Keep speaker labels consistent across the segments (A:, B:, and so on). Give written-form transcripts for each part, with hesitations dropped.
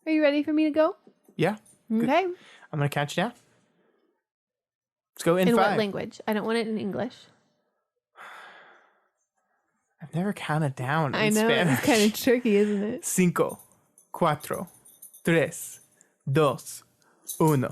A: Are you ready for me to go?
B: Yeah.
A: Okay.
B: Good. I'm going to count you down. Let's go in 5.
A: What language? I don't want it in English.
B: I've never counted down in
A: I know,
B: Spanish.
A: it's kind of tricky, isn't it?
B: 5, 4, 3, 2, 1.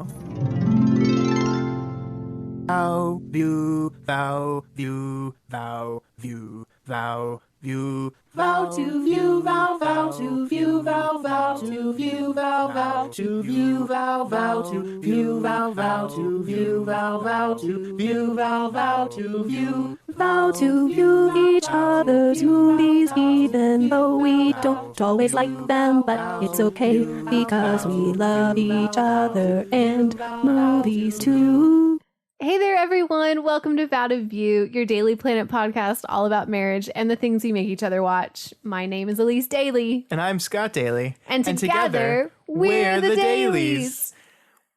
B: Vow, view, vow, view, vow, view, vow, view,
C: Vow to view, vow, vow to view, vow, vow to view, vow, vow to view, vow, vow to view, vow, vow to view, vow, vow to view, vow, vow to view. Vow to view each other's movies, even though we don't always like them, but it's okay because we love each other and movies too.
A: Hey there, everyone. Welcome to Vow to View, your Daily Planet podcast all about marriage and the things we make each other watch. My name is Elyse Daly.
B: And I'm Scott Daly.
A: And together, we're the Dailies.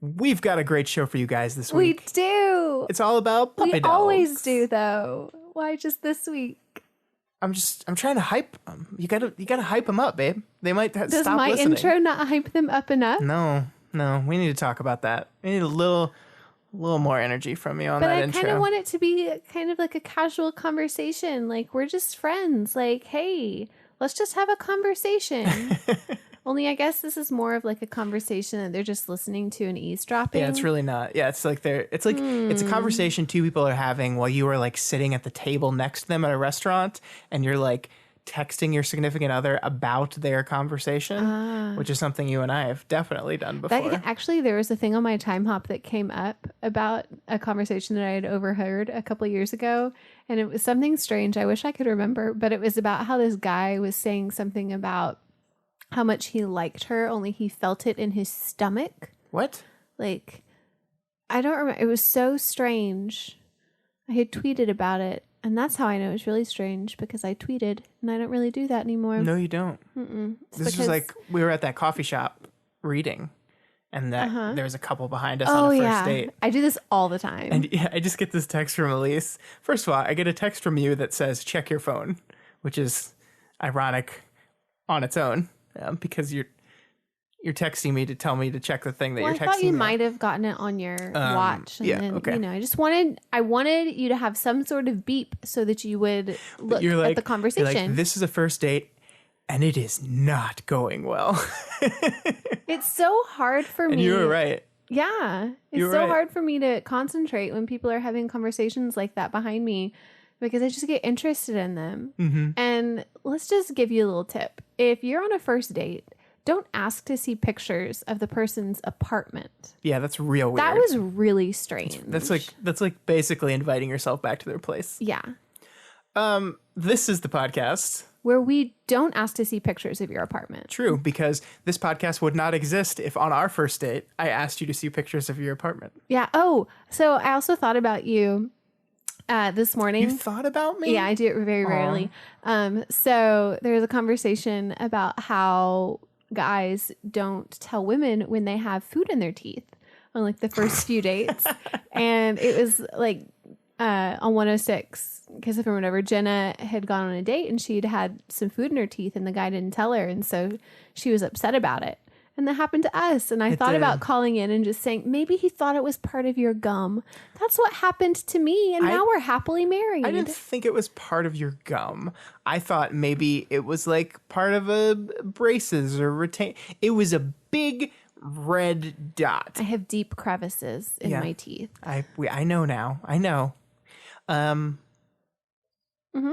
B: We've got a great show for you guys this week.
A: We do.
B: It's all about puppy
A: We
B: dogs.
A: always do, though. Why just this week?
B: I'm trying to hype them. You gotta hype them up, babe. They might
A: Does
B: stop
A: my
B: listening.
A: intro not hype them up enough?
B: No. We need to talk about that. We need a little more energy from you on
A: But
B: that
A: I
B: intro.
A: kind of want it to be kind of like a casual conversation. Like, we're just friends. Like, hey, let's just have a conversation. Only I guess this is more of like a conversation that they're just listening to and eavesdropping.
B: Yeah, it's really not. Yeah, it's like it's a conversation two people are having while you are like sitting at the table next to them at a restaurant, and you're like texting your significant other about their conversation, which is something you and I have definitely done before.
A: Actually, there was a thing on my time hop that came up about a conversation that I had overheard a couple years ago, and it was something strange. I wish I could remember, but it was about how this guy was saying something about how much he liked her, only he felt it in his stomach.
B: What?
A: Like, I don't remember. It was so strange. I had tweeted about it. And that's how I know it's really strange, because I tweeted, and I don't really do that anymore.
B: No, you don't. This was like, we were at that coffee shop reading, and that there was a couple behind us on a first date.
A: I do this all the time.
B: And yeah, I just get this text from Elyse. First of all, I get a text from you that says, check your phone, which is ironic on its own, because you're texting me to tell me to check the thing that you're texting me.
A: I thought you might have gotten it on your watch. And then,
B: okay.
A: I wanted you to have some sort of beep so that you would look at the conversation.
B: You're like, this is a first date, and it is not going well.
A: It's so hard for me.
B: And you were right.
A: Yeah. It's so hard for me to concentrate when people are having conversations like that behind me, because I just get interested in them. Mm-hmm. And let's just give you a little tip. If you're on a first date, don't ask to see pictures of the person's apartment.
B: Yeah, that's real weird.
A: That was really strange.
B: That's like basically inviting yourself back to their place.
A: Yeah.
B: This is the podcast
A: where we don't ask to see pictures of your apartment.
B: True, because this podcast would not exist if on our first date I asked you to see pictures of your apartment.
A: Yeah. Oh, so I also thought about you this morning.
B: You thought about me?
A: Yeah, I do it very rarely. So there's a conversation about how guys don't tell women when they have food in their teeth on like the first few dates. And it was like on 106, because if I remember, Jenna had gone on a date and she'd had some food in her teeth and the guy didn't tell her. And so she was upset about it. And that happened to us. And I thought about calling in and just saying, maybe he thought it was part of your gum. That's what happened to me. And now we're happily married.
B: I didn't think it was part of your gum. I thought maybe it was like part of a braces or retain. It was a big red dot.
A: I have deep crevices in my teeth.
B: I know now. I know.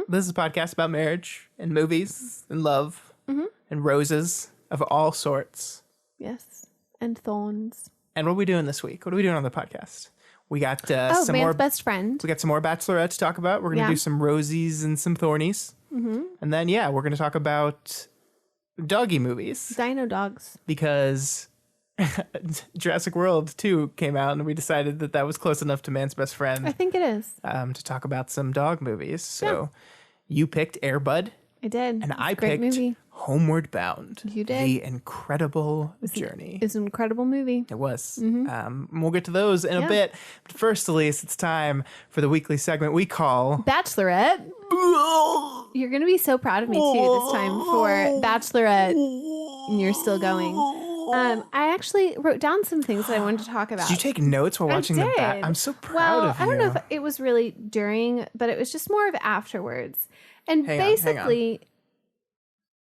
B: This is a podcast about marriage and movies and love and roses of all sorts.
A: Yes. And thorns.
B: And what are we doing this week? What are we doing on the podcast? We got
A: some more best friend.
B: We got some more Bachelorette to talk about. We're going to do some rosies and some thornies. And then, we're going to talk about doggy movies.
A: Dino dogs.
B: Because Jurassic World 2 came out and we decided that was close enough to Man's Best Friend.
A: I think it is.
B: To talk about some dog movies. So you picked Air Bud.
A: I did.
B: And I picked Homeward Bound.
A: You did.
B: The Incredible Journey.
A: It's an incredible movie.
B: It was. We'll get to those in a bit. But first, Elyse, it's time for the weekly segment we call
A: Bachelorette. You're going to be so proud of me, too, this time for Bachelorette. And you're still going. I actually wrote down some things that I wanted to talk about.
B: Did you take notes while watching the bat?
A: did.
B: I'm so proud of you.
A: I don't know if it was really during, but it was just more of afterwards. And
B: Hang on.
A: basically,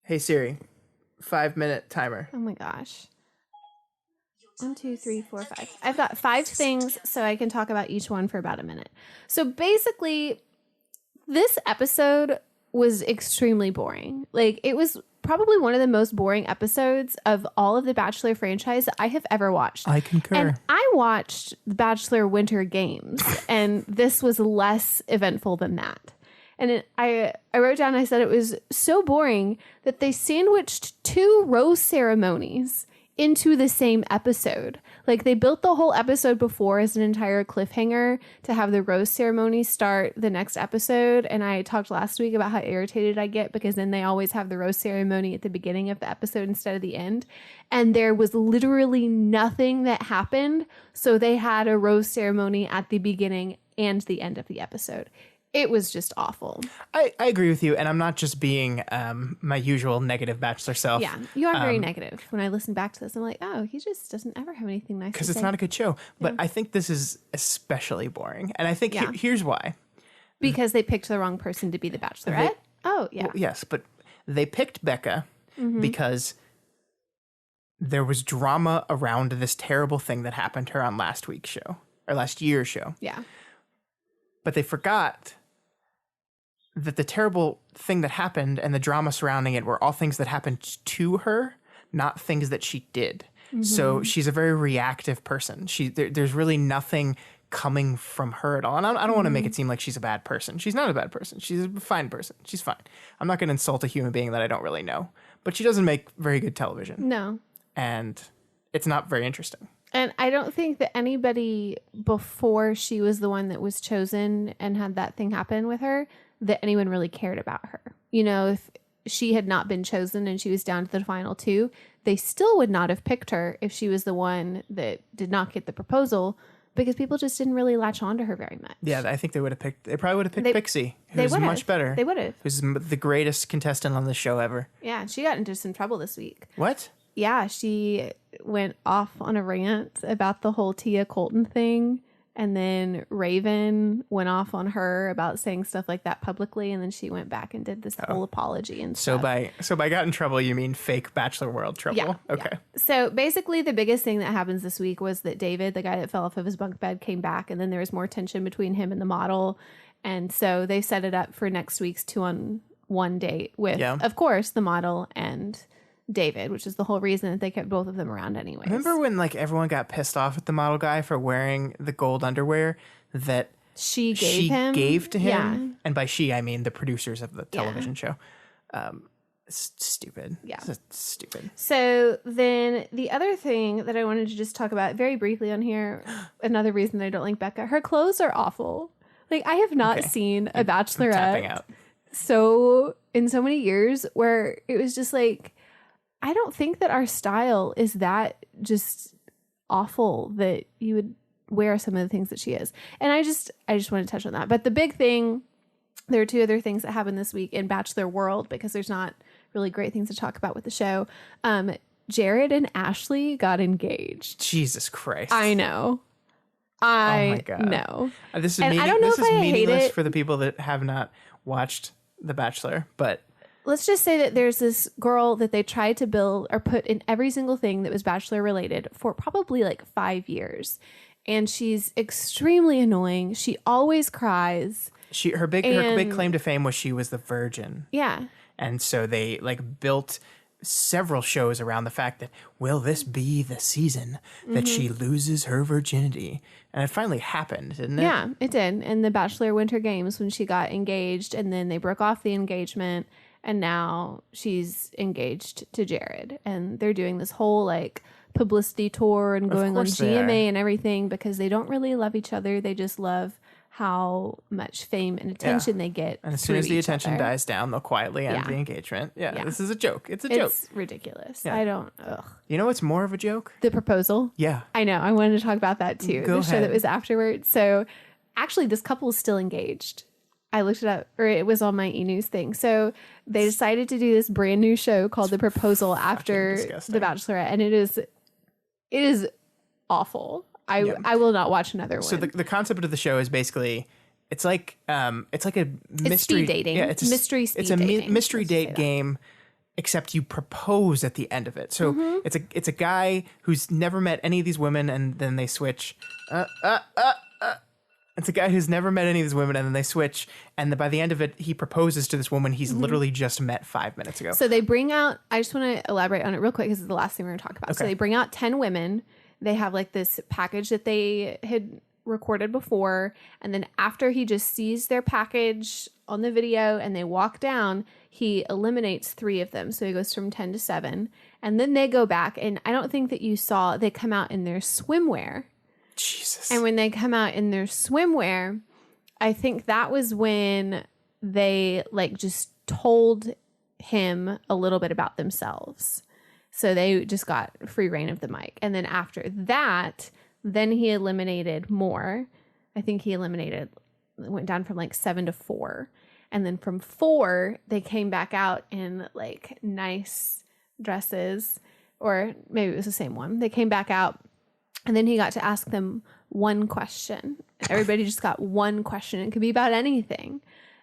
B: Hey Siri, 5-minute timer.
A: oh my gosh. 1, 2, 3, 4, 5. I've got 5 things, so I can talk about each one for about a minute. So basically, this episode was extremely boring. Like, it was probably one of the most boring episodes of all of the Bachelor franchise that I have ever watched.
B: I concur.
A: And I watched the Bachelor Winter Games, and this was less eventful than that. And I wrote down, I said it was so boring that they sandwiched 2 rose ceremonies into the same episode. Like, they built the whole episode before as an entire cliffhanger to have the rose ceremony start the next episode. And I talked last week about how irritated I get because then they always have the rose ceremony at the beginning of the episode instead of the end. And there was literally nothing that happened. So they had a rose ceremony at the beginning and the end of the episode. It was just awful.
B: I agree with you, and I'm not just being my usual negative Bachelor self.
A: Yeah, you are very negative. When I listen back to this, I'm like, oh, he just doesn't ever have anything nice to say.
B: Because it's not a good show. But I think this is especially boring. And I think here's why.
A: Because they picked the wrong person to be the Bachelorette?
B: Well, yes, but they picked Becca because there was drama around this terrible thing that happened to her on last week's show, or last year's show.
A: Yeah.
B: But they forgot that the terrible thing that happened and the drama surrounding it were all things that happened to her, not things that she did. So she's a very reactive person. There's really nothing coming from her at all. And I don't want to make it seem like she's a bad person. She's not a bad person. She's a fine person. She's fine. I'm not going to insult a human being that I don't really know. But she doesn't make very good television.
A: No.
B: And it's not very interesting.
A: And I don't think that anybody before she was the one that was chosen and had that thing happen with her, that anyone really cared about her. You know, if she had not been chosen and she was down to the final 2, they still would not have picked her if she was the one that did not get the proposal, because people just didn't really latch on to her very much.
B: Yeah, I think they probably would have picked Pixie, who's much better.
A: They would have.
B: Who's the greatest contestant on the show ever.
A: Yeah, she got into some trouble this week.
B: What?
A: Yeah, she went off on a rant about the whole Tia Colton thing. And then Raven went off on her about saying stuff like that publicly. And then she went back and did this whole apology and stuff.
B: So by got in trouble, you mean fake Bachelor World trouble?
A: Yeah.
B: Okay.
A: Yeah. So basically the biggest thing that happens this week was that David, the guy that fell off of his bunk bed, came back. And then there was more tension between him and the model. And so they set it up for next week's 2-on-1 date with, of course, the model and David, which is the whole reason that they kept both of them around anyways.
B: Remember when like everyone got pissed off at the model guy for wearing the gold underwear that
A: she gave
B: to him?
A: Yeah.
B: And by she, I mean the producers of the television show. It's stupid.
A: Yeah.
B: It's stupid.
A: So then the other thing that I wanted to just talk about very briefly on here, another reason that I don't like Becca, her clothes are awful. Like, I have not seen a Bachelorette in so many years where it was just like, I don't think that our style is that just awful that you would wear some of the things that she is. And I just want to touch on that. But the big thing, there are 2 other things that happened this week in Bachelor World, because there's not really great things to talk about with the show. Jared and Ashley got engaged.
B: Jesus Christ.
A: I know.
B: Oh my God.
A: know.
B: This is
A: I don't know if I hate
B: meaningless
A: it
B: for the people that have not watched The Bachelor, but
A: let's just say that there's this girl that they tried to build or put in every single thing that was Bachelor related for probably like 5 years. And she's extremely annoying. She always cries.
B: Her big claim to fame was she was the virgin.
A: Yeah.
B: And so they like built several shows around the fact that, will this be the season that she loses her virginity? And it finally happened, didn't it?
A: Yeah, it did. In the Bachelor Winter Games when she got engaged, and then they broke off the engagement, and now she's engaged to Jared. And they're doing this whole like publicity tour and going on GMA and everything because they don't really love each other. They just love how much fame and attention they get.
B: And as soon as the attention dies down, they'll quietly end the engagement. Yeah, this is a joke. It's a joke.
A: It's ridiculous.
B: Yeah.
A: I don't.
B: You know what's more of a joke?
A: The proposal.
B: Yeah.
A: I know. I wanted to talk about that too.
B: Go
A: the show
B: ahead.
A: that was afterwards. So actually, this couple is still engaged. I looked it up, or it was on my e-news thing. So they decided to do this brand new show called The Proposal after The Bachelorette. And it is It is awful. I will not watch another one.
B: So the concept of the show is basically it's like a mystery
A: speed dating.
B: Yeah, it's a
A: Mystery speed
B: it's a
A: dating.
B: mystery
A: Let's just say
B: date
A: that.
B: game, except you propose at the end of it. So
A: Mm-hmm.
B: it's a guy who's never met any of these women, and then they switch. It's a guy who's never met any of these women, and then they switch. And by the end of it, he proposes to this woman he's literally just met 5 minutes ago.
A: So they bring out, I just want to elaborate on it real quick because it's the last thing we're going to talk about. So
B: Okay.
A: they bring out 10 women. They have like this package that they had recorded before. And then after he just sees their package on the video and they walk down, he eliminates 3 of them. So he goes from 10 to 7. And then they go back. And I don't think that you saw, they come out in their swimwear.
B: Jesus.
A: And when they come out in their swimwear, I think that was when they like just told him a little bit about themselves. So they just got free reign of the mic. And then after that, then he eliminated more. I think he went down from like 7 to 4. And then from 4, they came back out in like nice dresses, or maybe it was the same one. They came back out. And then he got to ask them one question. Everybody just got one question. It could be about anything.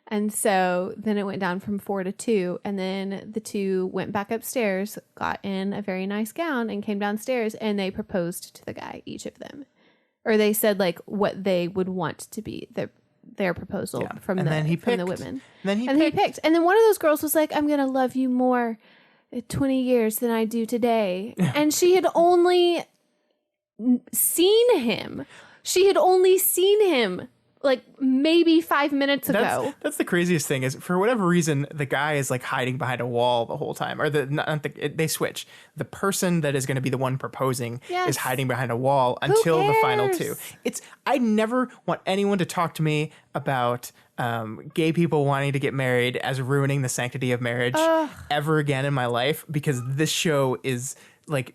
A: And so then it went down from 4 to 2. And then the 2 went back upstairs, got in a very nice gown, and came downstairs. And they proposed to the guy, each of them. Or they said like what they would want to be their proposal from
B: And then he
A: from the
B: picked.
A: women.
B: And
A: He picked. And then one of those girls was like, I'm going to love you more in 20 years than I do today. And she had only seen him. She had only seen him like maybe 5 minutes ago.
B: That's the craziest thing is for whatever reason the guy is like hiding behind a wall the whole time, or they switch. The person that is going to be the one proposing is hiding behind a wall until the final 2. I never want anyone to talk to me about gay people wanting to get married as ruining the sanctity of marriage ever again in my life, because this show is like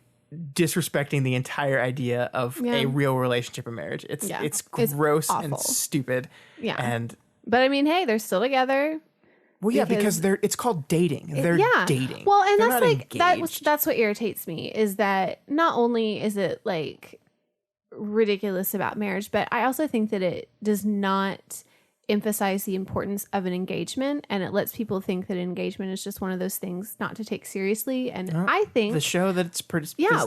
B: disrespecting the entire idea of a real relationship in marriage. It's gross and
A: awful.
B: Stupid.
A: Yeah. But I mean, hey, they're still together.
B: Well, yeah, because it's called dating. They're dating.
A: Well, and
B: They're
A: that's
B: not
A: like
B: engaged.
A: that's what irritates me is that not only is it like ridiculous about marriage, but I also think that it does not emphasize the importance of an engagement, and it lets people think that engagement is just one of those things not to take seriously. And I think
B: the show that it's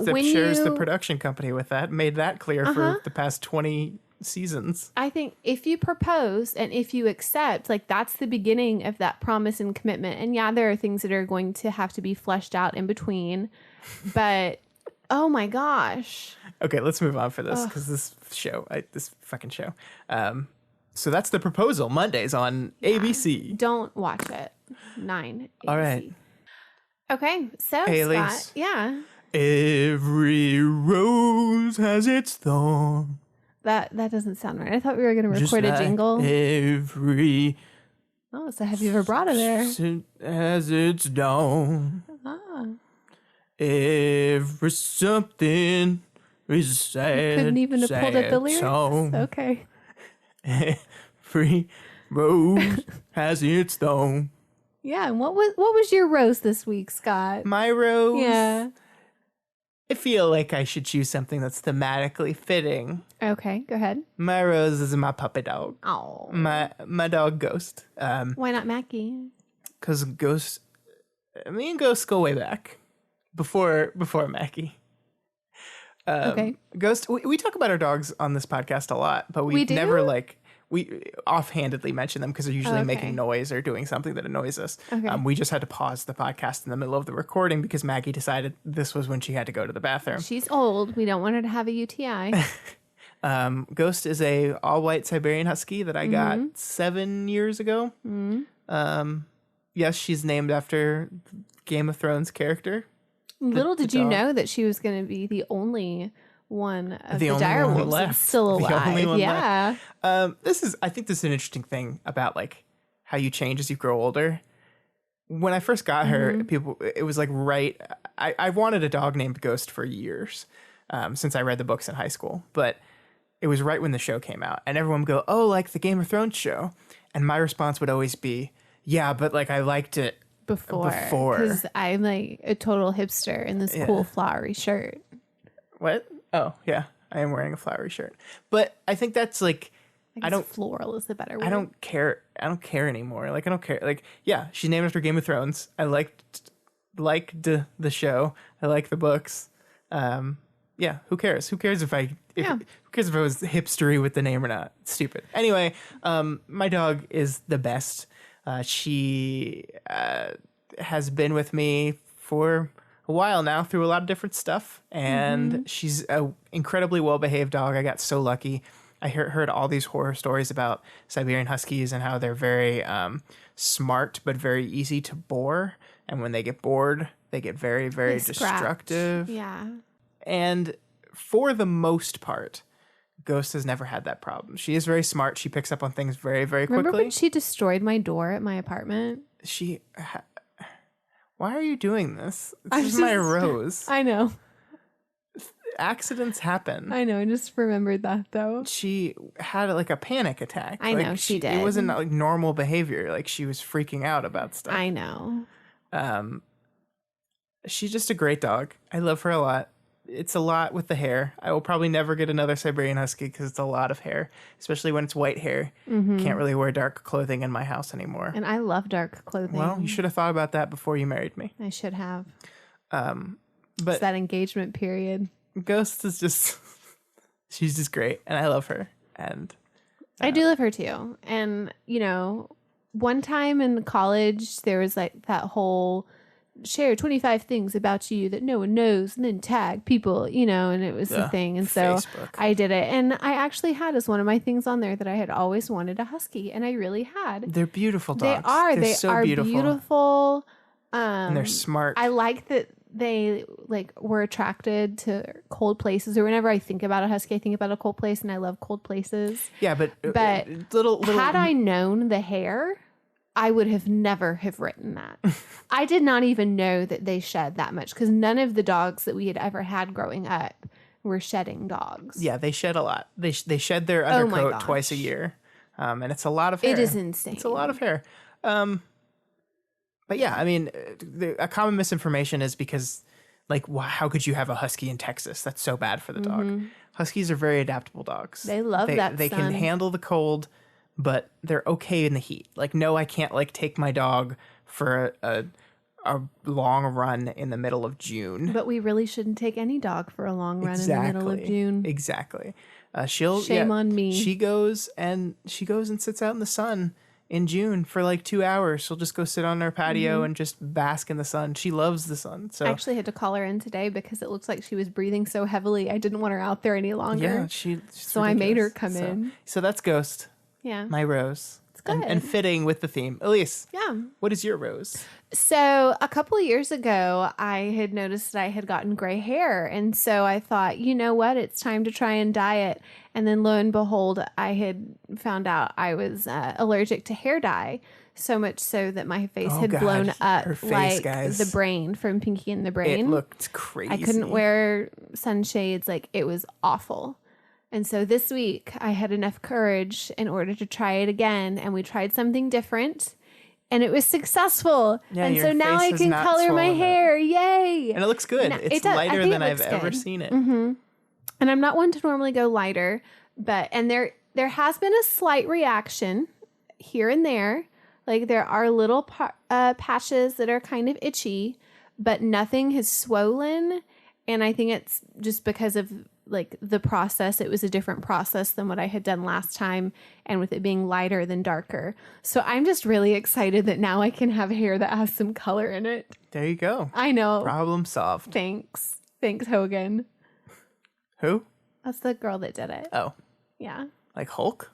A: when
B: shares the
A: you-
B: production company with that made that clear for the past 20 seasons.
A: I think if you propose and if you accept, like that's the beginning of that promise and commitment. And yeah, there are things that are going to have to be fleshed out in between, but oh my gosh.
B: Okay, let's move on for this because this fucking show. So that's the proposal Mondays on ABC.
A: Don't watch it. 9.
B: All
A: ABC.
B: right.
A: Okay, so
B: Hey,
A: Scott,
B: Elyse.
A: yeah,
B: Every rose has its thorn.
A: that doesn't sound right. I thought we were going to
B: Just
A: record a
B: like
A: jingle.
B: Every
A: Oh, it's a heavy vibrato there.
B: has its dawn.
A: Ah,
B: Every something is sad.
A: couldn't even have pulled up the
B: sad
A: lyrics.
B: song.
A: Okay.
B: Every rose has its thorn.
A: Yeah, and what was your roast this week, Scott?
B: My rose.
A: Yeah.
B: I feel like I should choose something that's thematically fitting.
A: Okay, go ahead.
B: My rose is my puppy dog.
A: Oh.
B: My dog Ghost.
A: Why not Mackie?
B: Because Ghost, me and Ghost go way back, before Mackie.
A: Okay.
B: Ghost. We talk about our dogs on this podcast a lot, but
A: We do?
B: never we offhandedly mention them because they're usually
A: Okay.
B: making noise or doing something that annoys us.
A: Okay.
B: We just had to pause the podcast in the middle of the recording because Maggie decided this was when she had to go to the bathroom.
A: She's old. We don't want her to have a UTI.
B: Ghost is a all-white Siberian Husky that I got
A: Mm-hmm.
B: 7 years ago. Yes, she's named after Game of Thrones character.
A: Little
B: the
A: did you
B: dog.
A: know that she was going to be the only one of the,
B: The only one
A: direwolves
B: left.
A: that's still
B: The
A: alive.
B: only one
A: Yeah.
B: I think this is an interesting thing about like how you change as you grow older. When I first got her, it was like I wanted a dog named Ghost for years, since I read the books in high school, but it was right when the show came out and everyone would go, oh, like the Game of Thrones show. And my response would always be, yeah, but like I liked it
A: Before.
B: Before.
A: Because I'm like a total hipster in this cool flowery shirt.
B: What? Oh, yeah. I am wearing a flowery shirt. But I think that's like,
A: I guess floral is the better word.
B: I don't care anymore. Like, I don't care. Like, yeah, she's named after Game of Thrones. I liked the show. I like the books. Yeah, who cares? Who cares if I was hipstery with the name or not? It's stupid. Anyway, my dog is the best. She has been with me for a while now through a lot of different stuff, and she's an incredibly well-behaved dog. I got so lucky. I heard all these horror stories about Siberian Huskies and how they're very smart but very easy to bore, and when they get bored, they get very, very destructive.
A: Yeah.
B: And for the most part, Ghost has never had that problem. She is very smart. She picks up on things very, very quickly.
A: Remember when she destroyed my door at my apartment?
B: Why are you doing this? This is my Rose.
A: I know.
B: Accidents happen.
A: I know. I just remembered that, though.
B: She had like a panic attack.
A: I know she did.
B: It wasn't like normal behavior. Like she was freaking out about stuff.
A: I know.
B: She's just a great dog. I love her a lot. It's a lot with the hair. I will probably never get another Siberian Husky because it's a lot of hair, especially when it's white hair. Can't really wear dark clothing in my house anymore.
A: And I love dark clothing.
B: Well, you should have thought about that before you married me.
A: I should have.
B: But
A: it's that engagement period.
B: Ghost is just, she's just great. And I love her. And
A: I do love her too. And, one time in college, there was like that whole share 25 things about you that no one knows and then tag people, and it was the thing. And so
B: Facebook.
A: I did it. And I actually had as one of my things on there that I had always wanted a husky, and I really had.
B: They're beautiful dogs.
A: They
B: so
A: are beautiful.
B: And they're smart.
A: I like that they were attracted to cold places, or whenever I think about a husky, I think about a cold place, and I love cold places.
B: Yeah, but little
A: had I known the hair, I would have never have written that. I did not even know that they shed that much, because none of the dogs that we had ever had growing up were shedding dogs.
B: Yeah, they shed a lot. They shed their undercoat twice a year, and it's a lot of hair.
A: It is insane.
B: It's a lot of hair. But yeah, I mean, a common misinformation is because, how could you have a husky in Texas? That's so bad for the dog. Huskies are very adaptable dogs.
A: They love that.
B: They can handle the cold, but they're okay in the heat. No, I can't take my dog for a long run in the middle of June.
A: But we really shouldn't take any dog for a long run in the middle of June.
B: Exactly.
A: Shame on me.
B: She goes and sits out in the sun in June for 2 hours. She'll just go sit on our patio and just bask in the sun. She loves the sun. So
A: I actually had to call her in today because it looks like she was breathing so heavily. I didn't want her out there any longer.
B: Yeah,
A: so
B: ridiculous.
A: I made her come in.
B: So that's Ghost.
A: Yeah.
B: My Rose.
A: It's good.
B: And fitting with the theme. Elyse.
A: Yeah.
B: What is your Rose?
A: So a couple of years ago, I had noticed that I had gotten gray hair. And so I thought, you know what? It's time to try and dye it. And then lo and behold, I had found out I was allergic to hair dye. So much so that my face had blown up the brain from Pinky and the Brain.
B: It looked crazy.
A: I couldn't wear sunshades. It was awful. And so this week I had enough courage in order to try it again. And we tried something different. And it was successful.
B: Yeah,
A: and so now I can color my hair. Yay.
B: And it looks good. It's lighter than I've ever seen it.
A: Mm-hmm. And I'm not one to normally go lighter. And there has been a slight reaction here and there. There are little patches that are kind of itchy, but nothing has swollen. And I think it's just because of the process. It was a different process than what I had done last time, and with it being lighter than darker. So I'm just really excited that now I can have hair that has some color in it.
B: There you go.
A: I know.
B: Problem solved.
A: Thanks, Hogan.
B: Who?
A: That's the girl that did it.
B: Oh.
A: Yeah.
B: Like Hulk?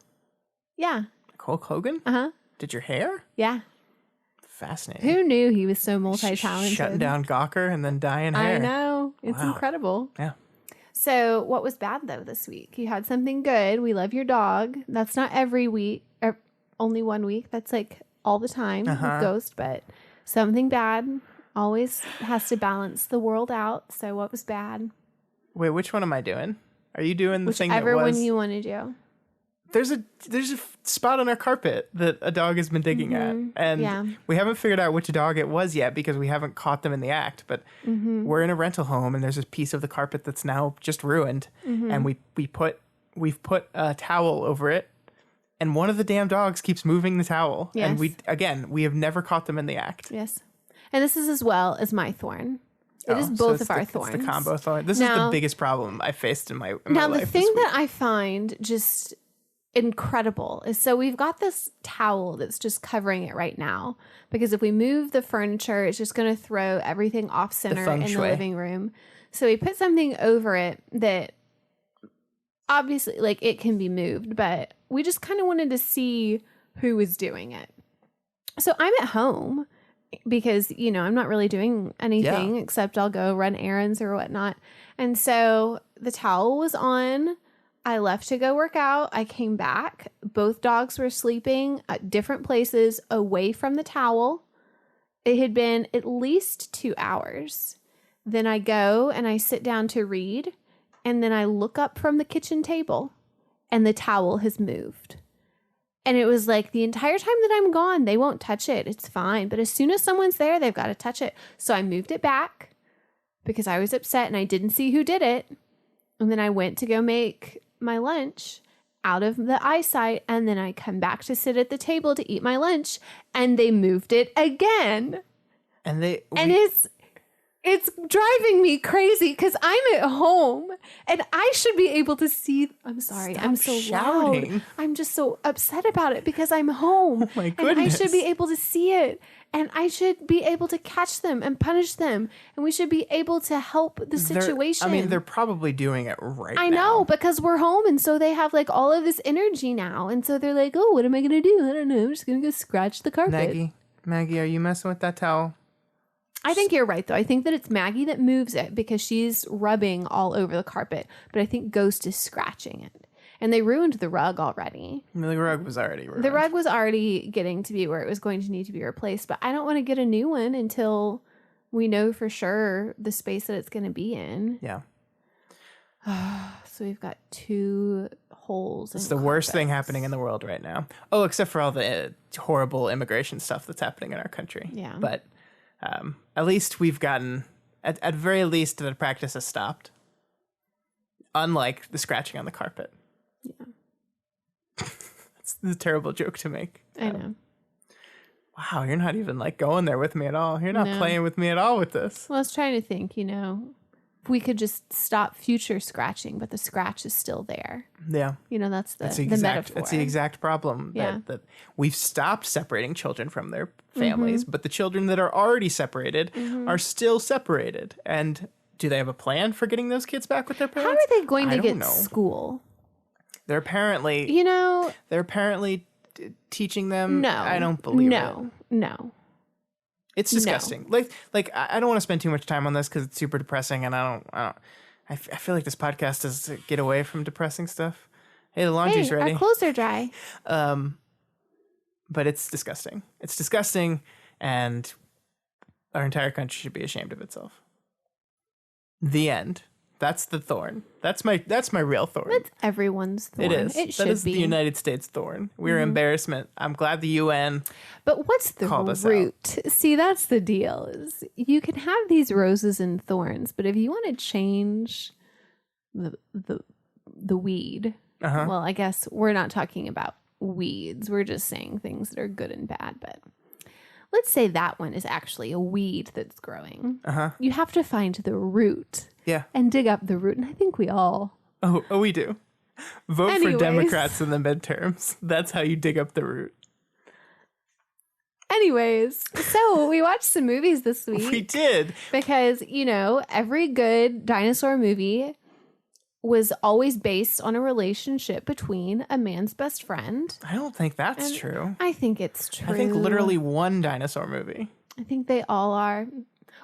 A: Yeah.
B: Like Hulk Hogan?
A: Uh-huh.
B: Did your hair?
A: Yeah.
B: Fascinating.
A: Who knew he was so multi-talented?
B: Shutting down Gawker and then dyeing hair.
A: I know. It's incredible.
B: Yeah.
A: So what was bad, though, this week? You had something good. We love your dog. That's not every week, or only 1 week. That's all the time with Ghost. But something bad always has to balance the world out. So what was bad?
B: Wait, which one am I doing? Are you doing the thing that was...
A: Whichever one you want to do.
B: there's a spot on our carpet that a dog has been digging at, and we haven't figured out which dog it was yet because we haven't caught them in the act. But we're in a rental home, and there's a piece of the carpet that's now just ruined, and we've put a towel over it, and one of the damn dogs keeps moving the towel, and we have never caught them in the act.
A: Yes, and this is as well as my thorn. It is both of our thorns.
B: It's the combo thorn. This is the biggest problem I faced in my life.
A: Now, the thing that I find just incredible is, so we've got this towel that's just covering it right now, because if we move the furniture, it's just going to throw everything off center in the living room. So we put something over it that obviously, like, it can be moved, but we just kind of wanted to see who was doing it. So I'm at home, because, you know, I'm not really doing anything except I'll go run errands or whatnot. And so the towel was on. I left to go work out. I came back. Both dogs were sleeping at different places away from the towel. It had been at least 2 hours. Then I go and I sit down to read. And then I look up from the kitchen table and the towel has moved. And it was like, the entire time that I'm gone, they won't touch it. It's fine. But as soon as someone's there, they've got to touch it. So I moved it back because I was upset and I didn't see who did it. And then I went to go make my lunch out of the eyesight. And then I come back to sit at the table to eat my lunch. And they moved it again. And it's driving me crazy because I'm at home and I should be able to see. I'm sorry.
B: Stop
A: I'm so
B: shouting.
A: loud. I'm just so upset about it because I'm home.
B: Oh my goodness.
A: And I should be able to see it. And I should be able to catch them and punish them. And we should be able to help the situation.
B: They're probably doing it right now.
A: I know, because we're home. And so they have like all of this energy now. And so they're like, oh, what am I going to do? I don't know. I'm just going to go scratch the carpet.
B: Maggie, are you messing with that towel?
A: I think you're right, though. I think that it's Maggie that moves it because she's rubbing all over the carpet. But I think Ghost is scratching it. And they ruined the rug already.
B: The rug was already ruined.
A: The rug was already getting to be where it was going to need to be replaced. But I don't want to get a new one until we know for sure the space that it's going to be in.
B: Yeah.
A: So we've got 2 holes.
B: It's the worst thing happening in the world right now. Oh, except for all the horrible immigration stuff that's happening in our country.
A: Yeah.
B: But at least we've gotten, at very least, the practice has stopped. Unlike the scratching on the carpet.
A: Yeah.
B: It's a terrible joke to make.
A: I know.
B: Wow, you're not even like going there with me at all. You're not playing with me at all with this.
A: Well, I was trying to think, if we could just stop future scratching, but the scratch is still there.
B: Yeah.
A: That's the
B: exact
A: metaphor.
B: That's the exact problem.
A: Yeah.
B: That we've stopped separating children from their families, but the children that are already separated are still separated. And do they have a plan for getting those kids back with their parents?
A: How are they going to get school?
B: They're apparently, teaching them.
A: No,
B: I don't believe it.
A: No.
B: It's disgusting. No. Like I don't want to spend too much time on this because it's super depressing, and I feel like this podcast is to get away from depressing stuff. Hey, the laundry's ready.
A: Our clothes are dry.
B: But it's disgusting. It's disgusting, and our entire country should be ashamed of itself. The end. That's the thorn. That's my real thorn.
A: That's everyone's thorn.
B: It is. That is the United States thorn. We're embarrassment. I'm glad the UN.
A: But what's the root? See, that's the deal. Is you can have these roses and thorns, but if you want to change the weed, well, I guess we're not talking about weeds. We're just saying things that are good and bad. But let's say that one is actually a weed that's growing. You have to find the root.
B: Yeah.
A: And dig up the root. And I think we all.
B: Oh, we do. Vote for Democrats in the midterms. That's how you dig up the root.
A: Anyways, so we watched some movies this week.
B: We did.
A: Because, every good dinosaur movie was always based on a relationship between a man's best friend.
B: I don't think that's true.
A: I think it's true.
B: I think literally one dinosaur movie.
A: I think they all are.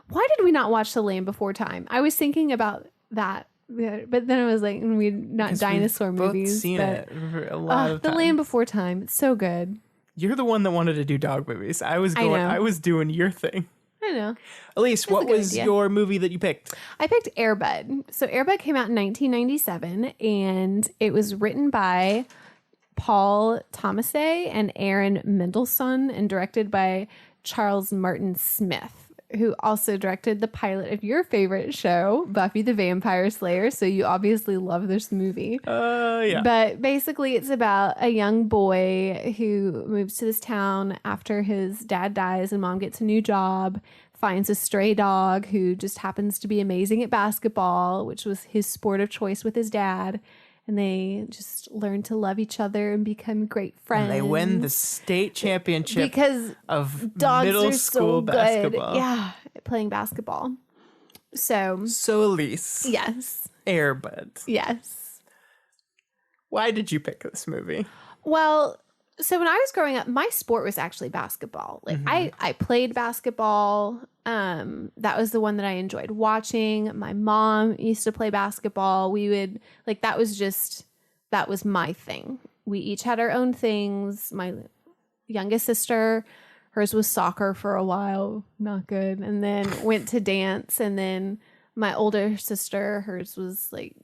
A: Why did we not watch The Land Before Time? I was thinking about that, but then I was like, not dinosaur movies.
B: We've seen it a lot of
A: The
B: time.
A: Land Before Time. It's so good.
B: You're the one that wanted to do dog movies. I was doing your thing.
A: I know.
B: Elyse, what was your movie that you picked?
A: I picked Air Bud. So Air Bud came out in 1997, and it was written by Paul Thomasay and Aaron Mendelssohn and directed by Charles Martin Smith, who also directed the pilot of your favorite show, Buffy the Vampire Slayer. So you obviously love this movie.
B: Yeah.
A: But basically it's about a young boy who moves to this town after his dad dies and mom gets a new job, finds a stray dog who just happens to be amazing at basketball, which was his sport of choice with his dad. And they just learn to love each other and become great friends.
B: And they win the state championship
A: because
B: of
A: dogs
B: middle
A: are
B: school
A: so good.
B: basketball.
A: Yeah, playing basketball. So
B: Elyse.
A: yes.
B: Air Bud.
A: Yes.
B: Why did you pick this movie?
A: Well, so when I was growing up, my sport was actually basketball. Like I played basketball. That was the one that I enjoyed watching. My mom used to play basketball. We would that was my thing. We each had our own things. My youngest sister, hers was soccer for a while, not good, and then went to dance. And then my older sister, hers was like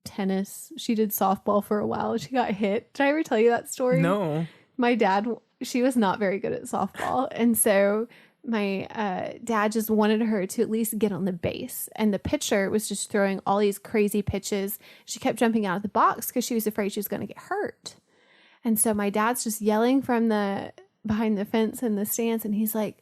A: tennis. She did softball for a while. She got hit. Did I ever tell you that story?
B: No.
A: My dad, she was not very good at softball. And so my dad just wanted her to at least get on the base. And the pitcher was just throwing all these crazy pitches. She kept jumping out of the box because she was afraid she was going to get hurt. And so my dad's just yelling from behind the fence in the stands. And he's like,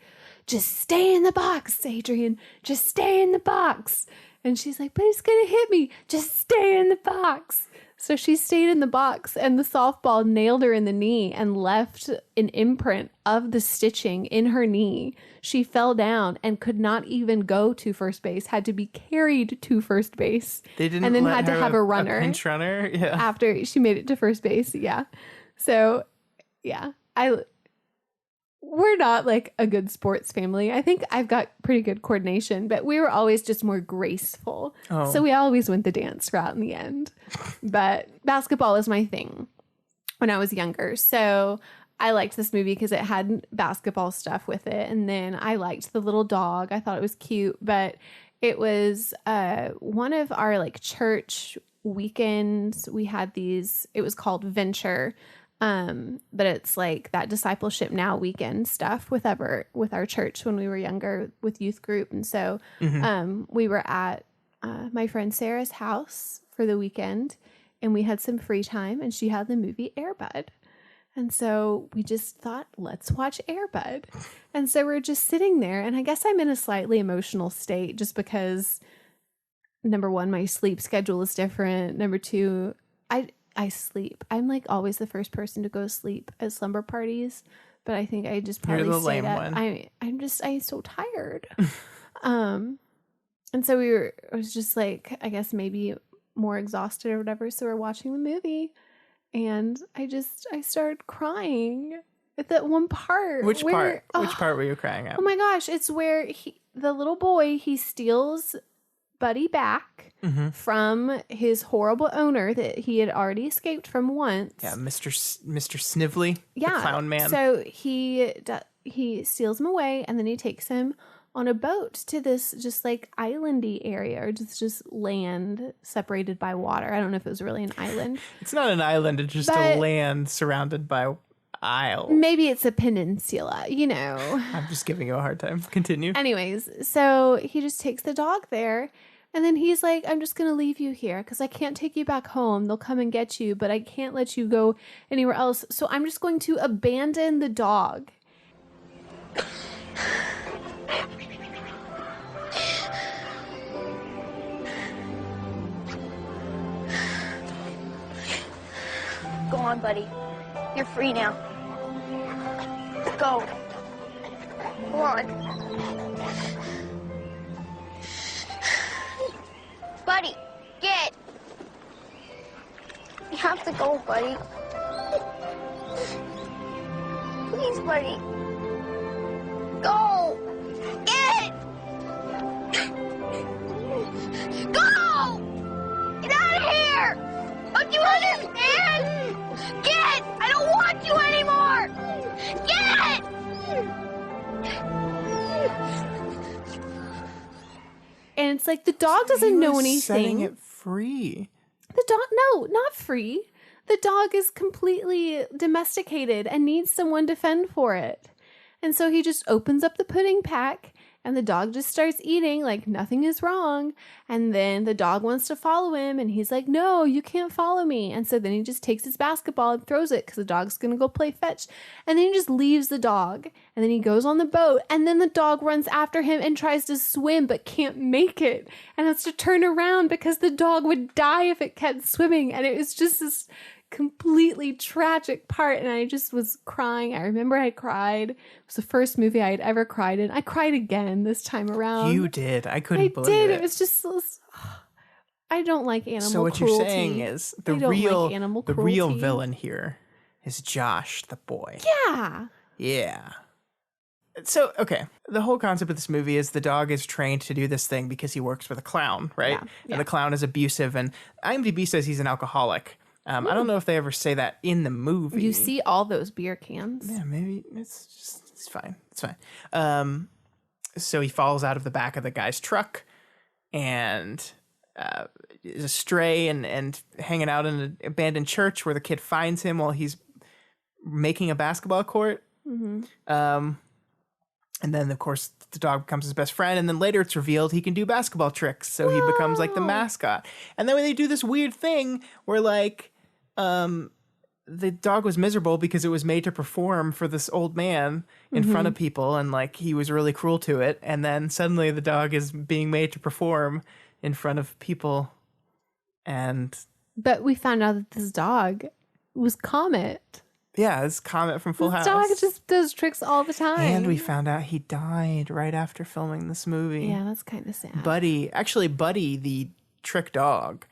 A: just stay in the box, Adrian. Just stay in the box. And she's like, but he's going to hit me. Just stay in the box. So she stayed in the box and the softball nailed her in the knee and left an imprint of the stitching in her knee. She fell down and could not even go to first base, had to be carried to first base.
B: They didn't
A: and then
B: let
A: had to
B: her
A: have a runner.
B: A pinch runner? Yeah.
A: After she made it to first base. Yeah. So, yeah. We're not like a good sports family. I think I've got pretty good coordination, but we were always just more graceful.
B: Oh.
A: So we always went the dance route in the end. But basketball was my thing when I was younger. So I liked this movie because it had basketball stuff with it. And then I liked the little dog. I thought it was cute, but it was one of our like church weekends. We had these, it was called Venture. But it's like that discipleship now weekend stuff with our church when we were younger with youth group. And so, we were at, my friend Sarah's house for the weekend and we had some free time and she had the movie Air Bud. And so we just thought, let's watch Air Bud. And so we're just sitting there and I guess I'm in a slightly emotional state just because number one, my sleep schedule is different. Number two, I sleep. I'm like always the first person to go to sleep at slumber parties, but I think I just probably
B: You're the
A: stayed
B: lame
A: up.
B: one.
A: I'm so tired. And so I was just like, I guess maybe more exhausted or whatever. So we're watching the movie and I started crying at that one part.
B: Which part? Which part were you crying at?
A: Oh my gosh. It's where the little boy, he steals Buddy back from his horrible owner that he had already escaped from once.
B: Yeah, Mr. Snively, the clown man.
A: So he steals him away and then he takes him on a boat to this just like islandy area or just land separated by water. I don't know if it was really an island.
B: It's not an island, it's just a land surrounded by isles.
A: Maybe it's a peninsula, you know.
B: I'm just giving you a hard time. Continue.
A: Anyways, so he just takes the dog there. And then he's like, I'm just going to leave you here because I can't take you back home. They'll come and get you, but I can't let you go anywhere else. So I'm just going to abandon the dog.
D: Go on, buddy. You're free now. Go. Go on. Buddy, get! You have to go, buddy. Please, buddy. Go! Get! Go! Get out of here! Don't you understand? Get! I don't want you anymore! Get!
A: And it's like the dog doesn't know anything.
B: Setting it free.
A: The dog, no, not free. The dog is completely domesticated and needs someone to fend for it. And so he just opens up the pudding pack and the dog just starts eating like nothing is wrong. And then the dog wants to follow him and he's like, no, you can't follow me. And so then he just takes his basketball and throws it because the dog's going to go play fetch. And then he just leaves the dog. And then he goes on the boat and then the dog runs after him and tries to swim but can't make it. And has to turn around because the dog would die if it kept swimming. And it was just this completely tragic part, and I just was crying. I remember I cried. It was the first movie I had ever cried in. I cried again this time around.
B: You did. I couldn't believe it.
A: It was just I don't like animal cruelty.
B: So what you're saying is the real villain here is Josh the boy. Yeah. So, okay, the whole concept of this movie is the dog is trained to do this thing because he works with a clown, right?
A: Yeah.
B: And the clown is abusive, and IMDb says he's an alcoholic. I don't know if they ever say that in the movie.
A: You see all those beer cans.
B: Yeah, maybe it's fine. It's fine. So he falls out of the back of the guy's truck and is astray and hanging out in an abandoned church where the kid finds him while he's making a basketball court. Mm-hmm. And then, of course, the dog becomes his best friend. And then later it's revealed he can do basketball tricks. So he becomes like the mascot. And then when they do this weird thing where like the dog was miserable because it was made to perform for this old man in front of people. And like he was really cruel to it. And then suddenly the dog is being made to perform in front of people.
A: But we found out that this dog was Comet.
B: Yeah, it's Comet from Full House.
A: This dog just does tricks all the time.
B: And we found out he died right after filming this movie.
A: Yeah, that's kind of sad.
B: Buddy, the trick dog,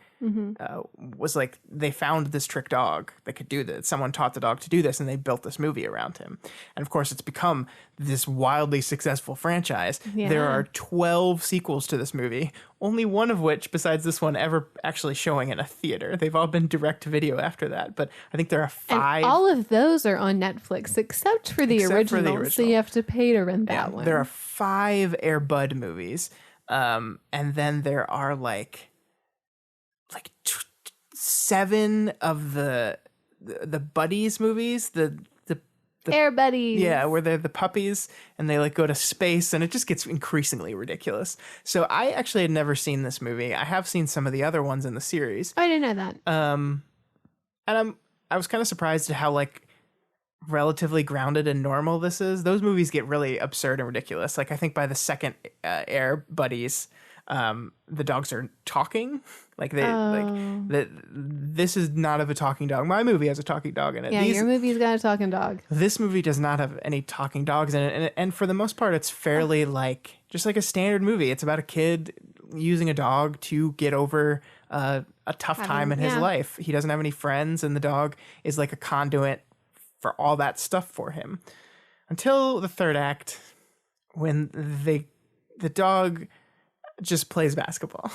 B: was like, they found this trick dog that could do this. Someone taught the dog to do this, and they built this movie around him. And of course, it's become this wildly successful franchise.
A: Yeah.
B: There are 12 sequels to this movie, only one of which, besides this one, ever actually showing in a theater. They've all been direct to video after that, but I think there are 5.
A: And all of those are on Netflix, except for the original. So you have to pay to rent that one.
B: There are 5 Air Bud movies, and then there are like 7 of the Buddies movies, the
A: Air Buddies.
B: Yeah, where they're the puppies and they like go to space, and it just gets increasingly ridiculous. So I actually had never seen this movie. I have seen some of the other ones in the series.
A: I didn't know that.
B: And I was kind of surprised at how like relatively grounded and normal this is. Those movies get really absurd and ridiculous. Like I think by the second Air Buddies, the dogs are talking. Like this is not of a talking dog. My movie has a talking dog in it.
A: Yeah, your movie's got a talking dog.
B: This movie does not have any talking dogs in it, and for the most part, it's fairly like just like a standard movie. It's about a kid using a dog to get over a tough time in his life. He doesn't have any friends, and the dog is like a conduit for all that stuff for him. Until the third act, when the dog just plays basketball.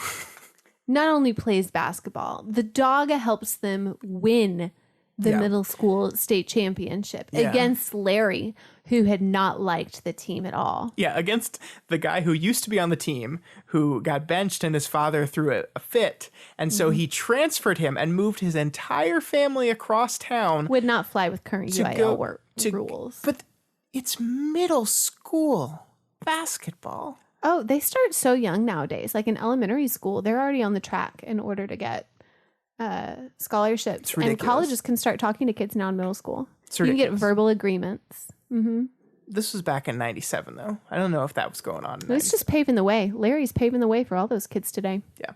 A: Not only plays basketball, the dog helps them win the middle school state championship against Larry, who had not liked the team at all.
B: Yeah, against the guy who used to be on the team, who got benched and his father threw a fit. And so he transferred him and moved his entire family across town.
A: Would not fly with current UIL rules.
B: But it's middle school basketball.
A: Oh, they start so young nowadays. Like in elementary school, they're already on the track in order to get scholarships. And colleges can start talking to kids now in middle school. You can get verbal agreements. Mm-hmm.
B: This was back in 97, though. I don't know if that was going on.
A: It's just paving the way. Larry's paving the way for all those kids today.
B: Yeah.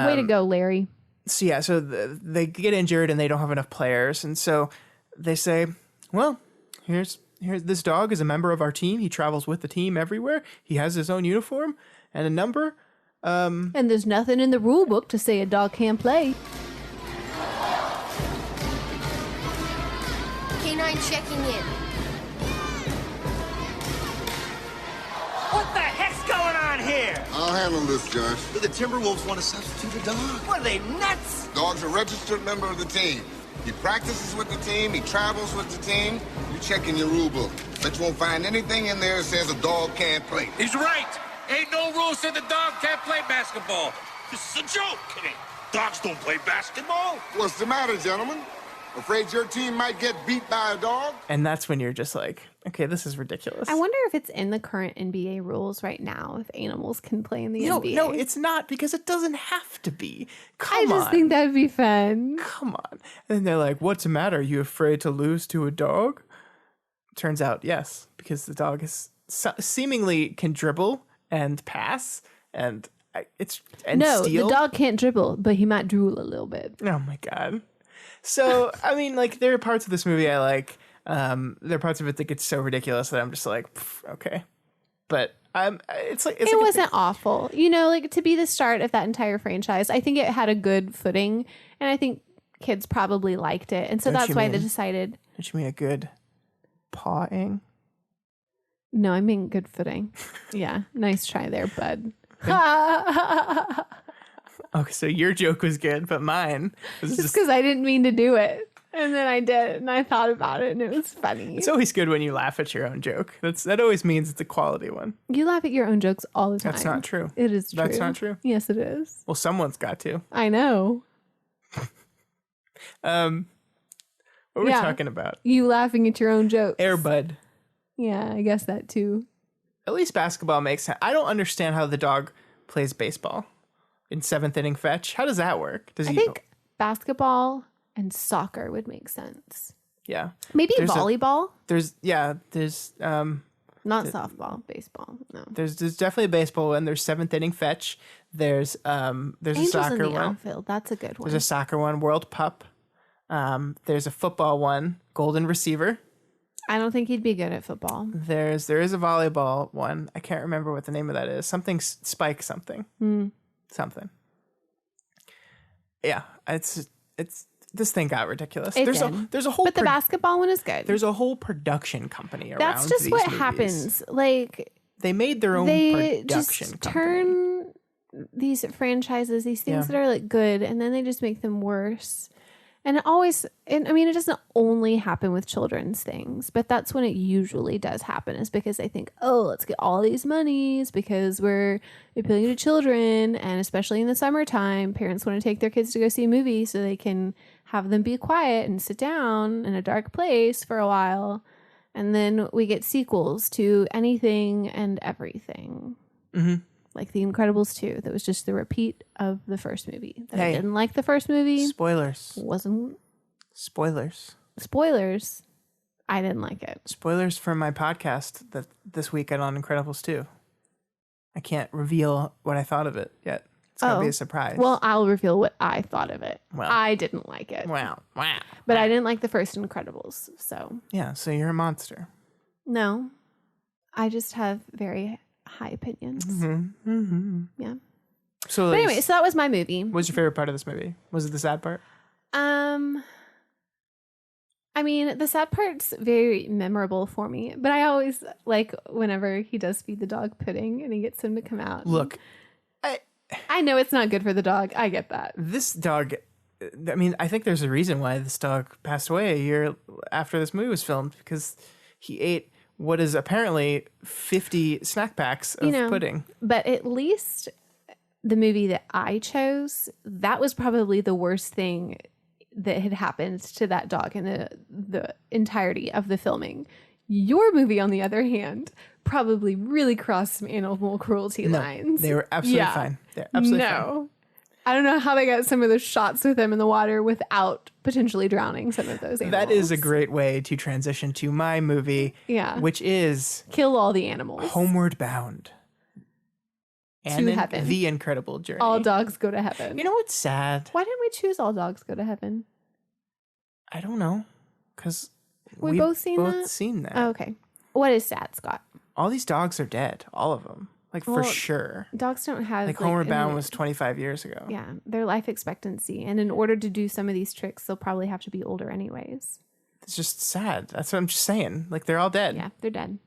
A: Way to go, Larry.
B: So they get injured and they don't have enough players. And so they say, well, here's this dog is a member of our team. He travels with the team everywhere. He has his own uniform and a number.
A: And there's nothing in the rule book to say a dog can't play.
E: K9 checking in.
F: What the heck's going on here?
G: I'll handle this, Josh.
H: The Timberwolves want to substitute a dog.
F: What are they, nuts?
G: Dog's a registered member of the team. He practices with the team. He travels with the team. You check in your rule book. Bet you won't find anything in there that says a dog can't play.
I: He's right. Ain't no rule said the dog can't play basketball. This is a joke, kidding. Dogs don't play basketball.
G: What's the matter, gentlemen? Afraid your team might get beat by a dog?
B: And that's when you're just like, okay, this is ridiculous.
A: I wonder if it's in the current NBA rules right now if animals can play in the NBA.
B: No, it's not, because it doesn't have to be.
A: I just think that'd be fun.
B: Come on. And they're like, what's the matter? Are you afraid to lose to a dog? Turns out, yes, because the dog is seemingly can dribble and pass and
A: steal. The dog can't dribble, but he might drool a little bit.
B: Oh my God. So, I mean, like, there are parts of this movie I like. There are parts of it that get so ridiculous that I'm just like, okay. But it
A: wasn't awful. You know, like, to be the start of that entire franchise, I think it had a good footing, and I think kids probably liked it. And so that's why they decided.
B: Don't you mean a good pawing?
A: No, I mean good footing. Yeah. Nice try there, bud.
B: Okay, so your joke was good, but mine was
A: just because I didn't mean to do it. And then I did, and I thought about it, and it was funny.
B: It's always good when you laugh at your own joke. That always means it's a quality one.
A: You laugh at your own jokes all the time.
B: That's not true.
A: It is true.
B: That's not true.
A: Yes, it is.
B: Well, someone's got to.
A: I know.
B: What are we talking about?
A: You laughing at your own jokes.
B: Air Bud.
A: Yeah, I guess that too.
B: At least basketball makes sense. I don't understand how the dog plays baseball in seventh inning fetch. How does that work? I
A: think basketball and soccer would make sense.
B: Yeah.
A: Maybe volleyball.
B: There's
A: not softball, baseball. No.
B: There's definitely a baseball one. There's seventh inning fetch. There's
A: Angels
B: a soccer
A: in the
B: one.
A: Outfield. That's a good one.
B: There's a soccer one, World Pup. There's a football one, Golden Receiver.
A: I don't think he'd be good at football.
B: There is a volleyball one. I can't remember what the name of that is. Something Spike something. Something. Yeah, it's this thing got ridiculous. There's a whole
A: But the basketball one is good.
B: There's a whole production company around.
A: That's just
B: these
A: what
B: movies.
A: happens. Like,
B: they made their own
A: they
B: production
A: just
B: company.
A: turn these franchises, these things that are like good, and then they just make them worse. And it doesn't only happen with children's things, but that's when it usually does happen, is because they think, oh, let's get all these monies because we're appealing to children. And especially in the summertime, parents want to take their kids to go see a movie so they can have them be quiet and sit down in a dark place for a while. And then we get sequels to anything and everything. Mm-hmm. Like The Incredibles 2. That was just the repeat of the first movie. I didn't like the first movie.
B: Spoilers.
A: Spoilers. I didn't like it.
B: Spoilers for my podcast this week on Incredibles 2. I can't reveal what I thought of it yet. It's going to be a surprise.
A: Well, I'll reveal what I thought of it. Well, I didn't like it.
B: Wow.
A: But I didn't like the first Incredibles, so.
B: Yeah, so you're a monster.
A: No. I just have very high opinions.
B: Mm-hmm. Mm-hmm.
A: Yeah.
B: So,
A: but anyway, so that was my movie.
B: What was your favorite part of this movie? Was it the sad part?
A: I mean, the sad part's very memorable for me, but I always like whenever he does feed the dog pudding and he gets him to come out.
B: Look,
A: I know it's not good for the dog. I get that.
B: This dog, I mean, I think there's a reason why this dog passed away a year after this movie was filmed, because he ate what is apparently 50 snack packs of pudding.
A: But at least the movie that I chose, that was probably the worst thing that had happened to that dog in the entirety of the filming. Your movie, on the other hand, probably really crossed some animal cruelty lines.
B: They were absolutely fine. They're absolutely fine.
A: I don't know how they got some of those shots with him in the water without potentially drowning some of those animals.
B: That is a great way to transition to my movie, which is
A: Kill All the Animals.
B: Homeward Bound. And
A: to heaven.
B: The Incredible Journey.
A: All dogs go to heaven.
B: You know what's sad?
A: Why didn't we choose All Dogs Go to Heaven?
B: I don't know. Because
A: we've both seen
B: that.
A: Oh, okay. What is sad, Scott?
B: All these dogs are dead. All of them. For sure.
A: Dogs don't have...
B: Like Homeward Bound was 25 years ago.
A: Yeah. Their life expectancy. And in order to do some of these tricks, they'll probably have to be older anyways.
B: It's just sad. That's what I'm just saying. Like, they're all dead.
A: Yeah, they're dead.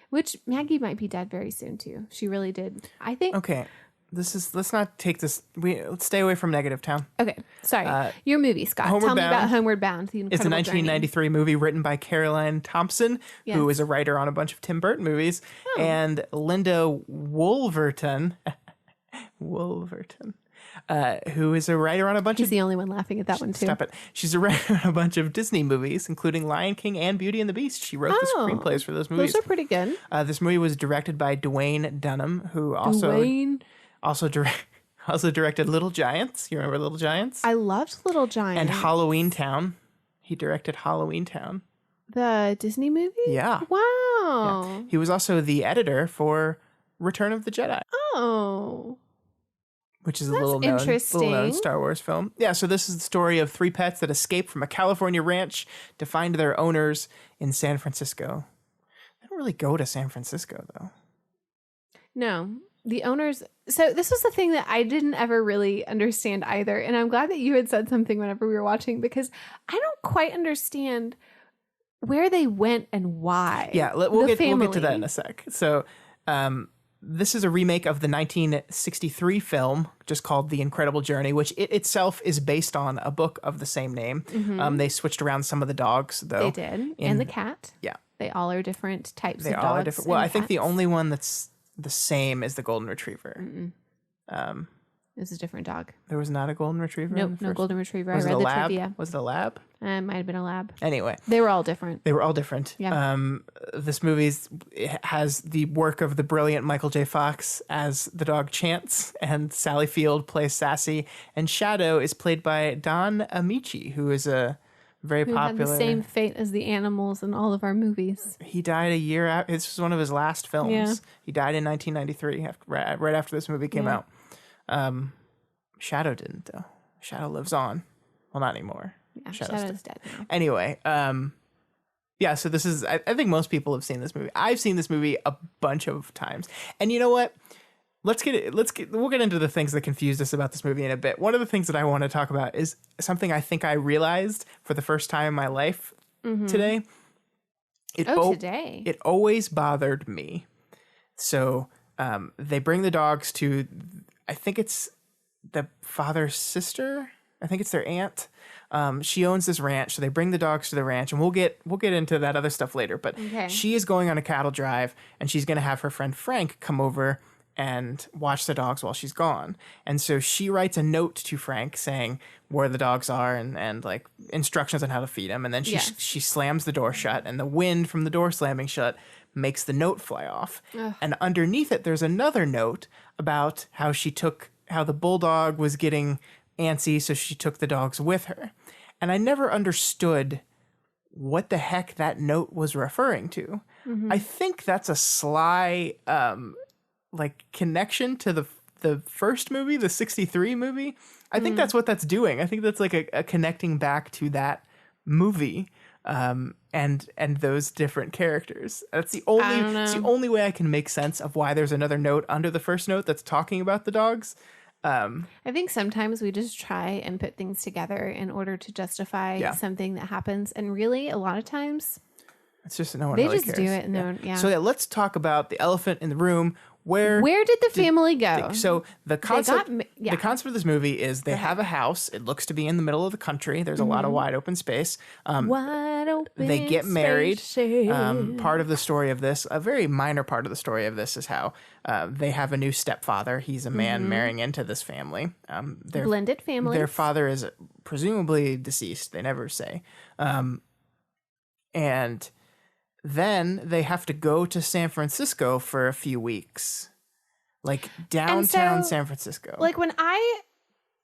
A: Which Maggie might be dead very soon, too. She really did. I think...
B: Okay. Let's not take this. Let's stay away from Negative Town.
A: Okay. Sorry. Your movie, Scott. Tell me about Homeward Bound. The Incredible
B: It's a 1993
A: Journey.
B: movie written by Caroline Thompson, who is a writer on a bunch of Tim Burton movies, and Linda Wolverton. who is a writer on a bunch
A: He's
B: of...
A: the only one laughing at that one, too.
B: Stop it. She's a writer on a bunch of Disney movies, including Lion King and Beauty and the Beast. She wrote the screenplays for those movies.
A: Those are pretty good.
B: This movie was directed by Dwayne Dunham, who also directed Little Giants. You remember Little Giants?
A: I loved Little Giants.
B: And Halloween Town. He directed Halloween Town.
A: The Disney movie?
B: Yeah.
A: Wow.
B: Yeah. He was also the editor for Return of the Jedi.
A: Oh.
B: Which is a
A: That's
B: little
A: interesting.
B: known Star Wars film. Yeah, so this is the story of 3 pets that escape from a California ranch to find their owners in San Francisco. They don't really go to San Francisco, though.
A: No. The owners... So this was the thing that I didn't ever really understand either. And I'm glad that you had said something whenever we were watching, because I don't quite understand where they went and why.
B: Yeah, we'll get to that in a sec. So this is a remake of the 1963 film just called The Incredible Journey, which it itself is based on a book of the same name. Mm-hmm. They switched around some of the dogs, though.
A: They did. And the cat.
B: Yeah.
A: They all are different types of dogs.
B: They all are different. Well, I think the
A: cats.
B: only one that's the same is the Golden Retriever.
A: It's a different dog.
B: There was not a Golden Retriever?
A: Nope, no Golden Retriever.
B: Was
A: I read
B: it a
A: the
B: lab?
A: trivia.
B: Was it a lab?
A: It might have been a lab.
B: Anyway.
A: They were all different.
B: Yeah. This movie has the work of the brilliant Michael J. Fox as the dog Chance, and Sally Field plays Sassy, and Shadow is played by Don Amici, who is a very popular...
A: Had the same fate as the animals in all of our movies.
B: He died a year after... This was one of his last films.
A: Yeah.
B: He died in 1993, right after this movie came out. Shadow didn't, though. Shadow lives on. Well, not anymore.
A: Yeah, Shadow's dead now.
B: Anyway, yeah, so this is... I think most people have seen this movie. I've seen this movie a bunch of times. And you know what? We'll get into the things that confused us about this movie in a bit. One of the things that I want to talk about is something I think I realized for the first time in my life today.
A: Today?
B: It always bothered me. So they bring the dogs to, I think it's the father's sister. I think it's their aunt. She owns this ranch, so they bring the dogs to the ranch, and we'll get into that other stuff later. But she is going on a cattle drive, and she's going to have her friend Frank come over and watch the dogs while she's gone. And so she writes a note to Frank saying where the dogs are and like instructions on how to feed them. And then she slams the door shut, and the wind from the door slamming shut makes the note fly off. Ugh. And underneath it, there's another note about how the bulldog was getting antsy, so she took the dogs with her. And I never understood what the heck that note was referring to. Mm-hmm. I think that's a sly connection to the first movie, the 63 movie. I think that's what that's doing. I think that's like a connecting back to that movie and those different characters. That's the only way I can make sense of why there's another note under the first note that's talking about the dogs.
A: I think sometimes we just try and put things together in order to justify something that happens, and really a lot of times
B: it's just no one
A: they
B: really
A: just
B: cares.
A: do it. And
B: So let's talk about the elephant in the room. Where
A: did the family go?
B: So the concept of this movie is they have a house. It looks to be in the middle of the country. There's a lot of wide open space.
A: Wide open.
B: They get married.
A: Spaces.
B: Part of the story of this, a very minor part of the story of this, is how they have a new stepfather. He's a man marrying into this family.
A: Blended family.
B: Their father is presumably deceased. They never say. And then they have to go to San Francisco for a few weeks, like downtown San Francisco.
A: Like when I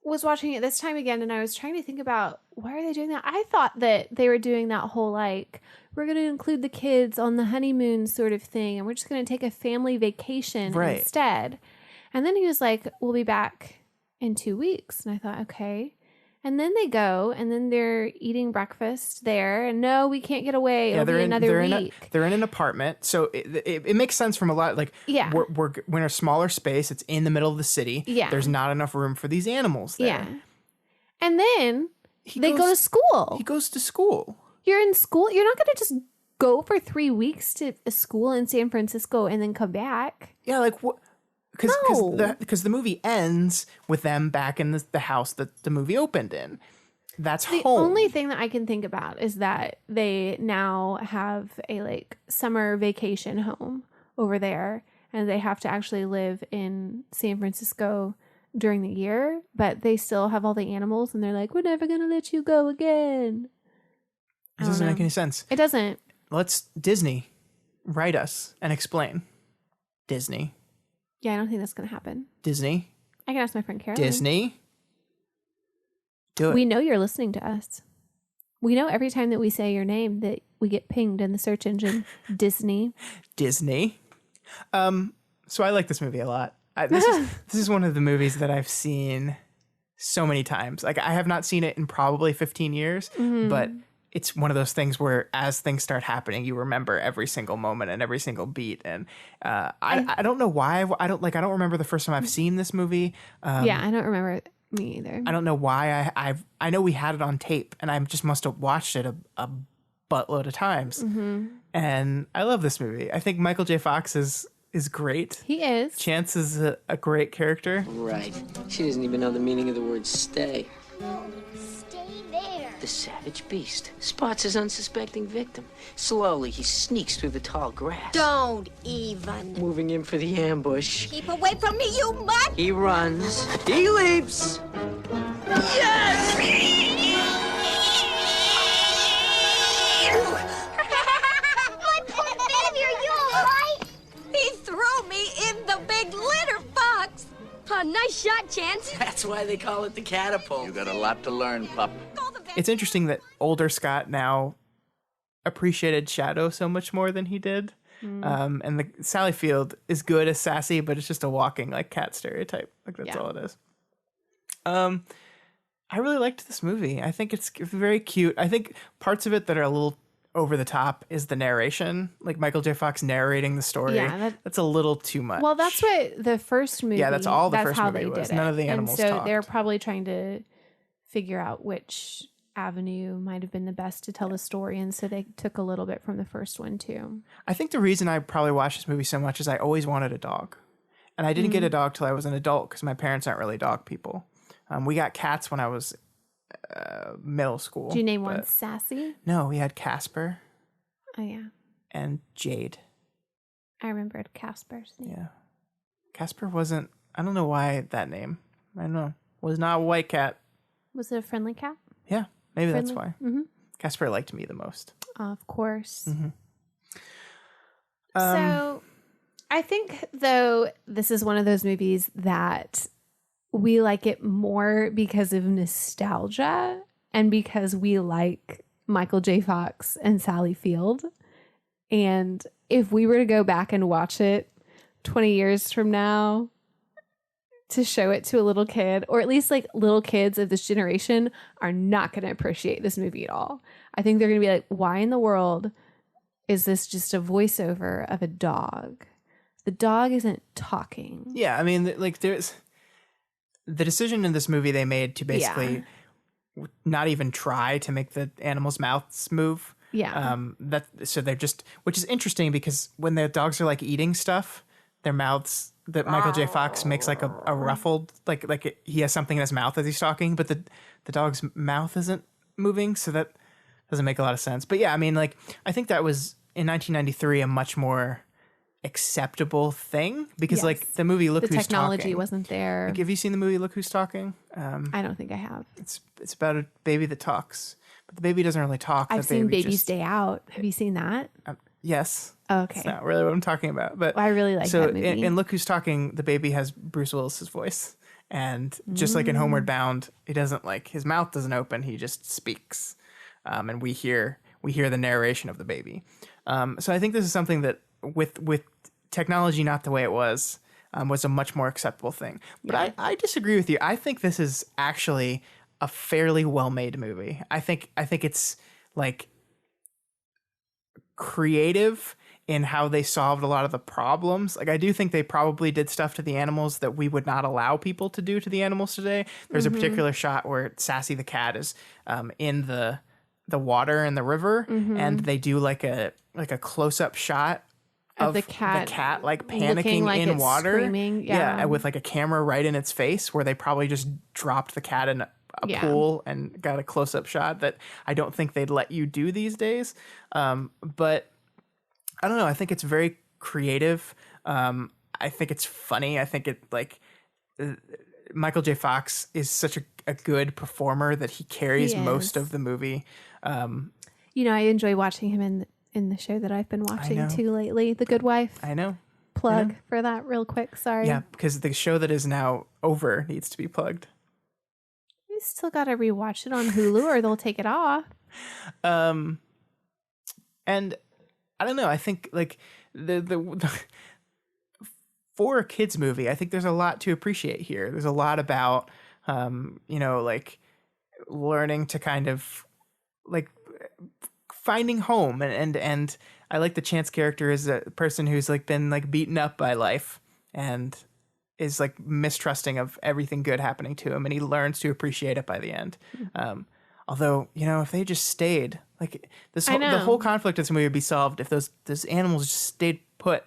A: was watching it this time again, and I was trying to think about why are they doing that? I thought that they were doing that whole like, we're going to include the kids on the honeymoon sort of thing, and we're just going to take a family vacation instead. And then he was like, we'll be back in 2 weeks. And I thought, okay. And then they go, and then they're eating breakfast there. And no, we can't get away. It'll be another week.
B: They're in an apartment. So it makes sense from a lot. Like, we're in a smaller space. It's in the middle of the city.
A: Yeah.
B: There's not enough room for these animals there.
A: Yeah. And then they go to school.
B: He goes to school.
A: You're in school. You're not going to just go for 3 weeks to a school in San Francisco and then come back.
B: Yeah, like what? Because the movie ends with them back in the house that the movie opened in. That's
A: the
B: home.
A: only thing that I can think about is that they now have a like summer vacation home over there, and they have to actually live in San Francisco during the year, but they still have all the animals, and they're like, we're never going to let you go again.
B: It doesn't make any sense.
A: It doesn't.
B: Let's Disney write us and explain. Disney.
A: Yeah, I don't think that's going to happen.
B: Disney.
A: I can ask my friend Carolyn.
B: Disney. Do it.
A: We know you're listening to us. We know every time that we say your name that we get pinged in the search engine. Disney.
B: Disney. So I like this movie a lot. This is one of the movies that I've seen so many times. Like, I have not seen it in probably 15 years, but it's one of those things where as things start happening, you remember every single moment and every single beat. And I don't know why I don't remember the first time I've seen this movie.
A: Yeah, I don't remember me either.
B: I don't know why I know we had it on tape, and I just must have watched it a buttload of times. And I love this movie. I think Michael J. Fox is great.
A: He is.
B: Chance is a great character.
E: Right. She doesn't even know the meaning of the word stay.
D: Stay there.
E: The savage beast spots his unsuspecting victim. Slowly, he sneaks through the tall grass.
D: Don't even.
E: Moving in for the ambush.
D: Keep away from me, you mutt!
E: He runs. He leaps.
D: My poor baby, are you all right? He threw me in the big litter box. Nice shot, Chance.
E: That's why they call it the catapult.
F: You got a lot to learn, pup.
B: It's interesting that older Scott now appreciated Shadow so much more than he did. And the Sally Field is good as sassy, but it's just a walking like cat stereotype. Like that's all it is. I really liked this movie. I think it's very cute. I think parts of it that are a little over the top is the narration, like Michael J. Fox narrating the story. Yeah, that's a little too much.
A: Well, that's what the first movie.
B: Yeah, that's all the first
A: how
B: movie
A: they
B: was.
A: did
B: None
A: it.
B: of the animals
A: and so
B: talked.
A: they're probably trying to figure out which avenue might have been the best to tell the story, and so they took a little bit from the first one too.
B: I think the reason I probably watched this movie so much is I always wanted a dog, and I didn't get a dog till I was an adult because my parents aren't really dog people. We got cats when I was middle school.
A: Did you name one Sassy?
B: No, we had Casper.
A: Oh yeah.
B: And Jade.
A: I remembered Casper's name.
B: Yeah. Casper wasn't. I don't know why that name. I don't know. Was not a white cat.
A: Was it a friendly cat?
B: Yeah, maybe
A: Friendly?
B: that's why.
A: Mm-hmm.
B: Casper liked me the most.
A: Of course.
B: Mm-hmm.
A: So I think, though, this is one of those movies that we like it more because of nostalgia and because we like Michael J. Fox and Sally Field. And if we were to go back and watch it 20 years from now to show it to a little kid, or at least like little kids of this generation are not going to appreciate this movie at all. I think they're going to be like, why in the world is this just a voiceover of a dog? The dog isn't talking.
B: Yeah, I mean, like there's the decision in this movie they made to basically not even try to make the animals' mouths move.
A: Yeah.
B: So they're just, which is interesting because when the dogs are like eating stuff, their mouths, that Michael J. Fox makes like a ruffled, like he has something in his mouth as he's talking, but the dog's mouth isn't moving, so that doesn't make a lot of sense. But yeah, I mean, like I think that was in 1993 a much more acceptable thing because like the movie Look Who's Talking.
A: The technology wasn't there.
B: Like, have you seen the movie Look Who's Talking?
A: I don't think I have.
B: It's about a baby that talks, but the baby doesn't really talk.
A: I've seen Baby's Day Out. Have you seen that?
B: Yes.
A: Okay.
B: It's not really what I'm talking about, but
A: I really like that movie.
B: In Look Who's Talking, the baby has Bruce Willis's voice, and just like in Homeward Bound, he doesn't like his mouth doesn't open; he just speaks, and we hear the narration of the baby. So I think this is something that with technology not the way it was a much more acceptable thing. But I disagree with you. I think this is actually a fairly well-made movie. I think it's like creative in how they solved a lot of the problems. Like I do think they probably did stuff to the animals that we would not allow people to do to the animals today. There's a particular shot where Sassy the cat is in the water in the river, and they do like a close-up shot of the cat like panicking like in water,
A: screaming.
B: With like a camera right in its face, where they probably just dropped the cat in a pool and got a close-up shot that I don't think they'd let you do these days. But I don't know. I think it's very creative. I think it's funny. I think it like Michael J. Fox is such a good performer that he carries most of the movie.
A: You know, I enjoy watching him in the show that I've been watching too lately, The Good Wife.
B: I know.
A: Plug for that real quick. Sorry.
B: Yeah, because the show that is now over needs to be plugged.
A: You still got to rewatch it on Hulu or they'll take it off.
B: And I don't know. I think like the for a kids movie, I think there's a lot to appreciate here. There's a lot about, you know, like learning to kind of like finding home and I like the Chance character as a person who's like been like beaten up by life and is like mistrusting of everything good happening to him, and he learns to appreciate it by the end. Although, you know, if they just stayed like the whole conflict of this movie would be solved if those animals just stayed put,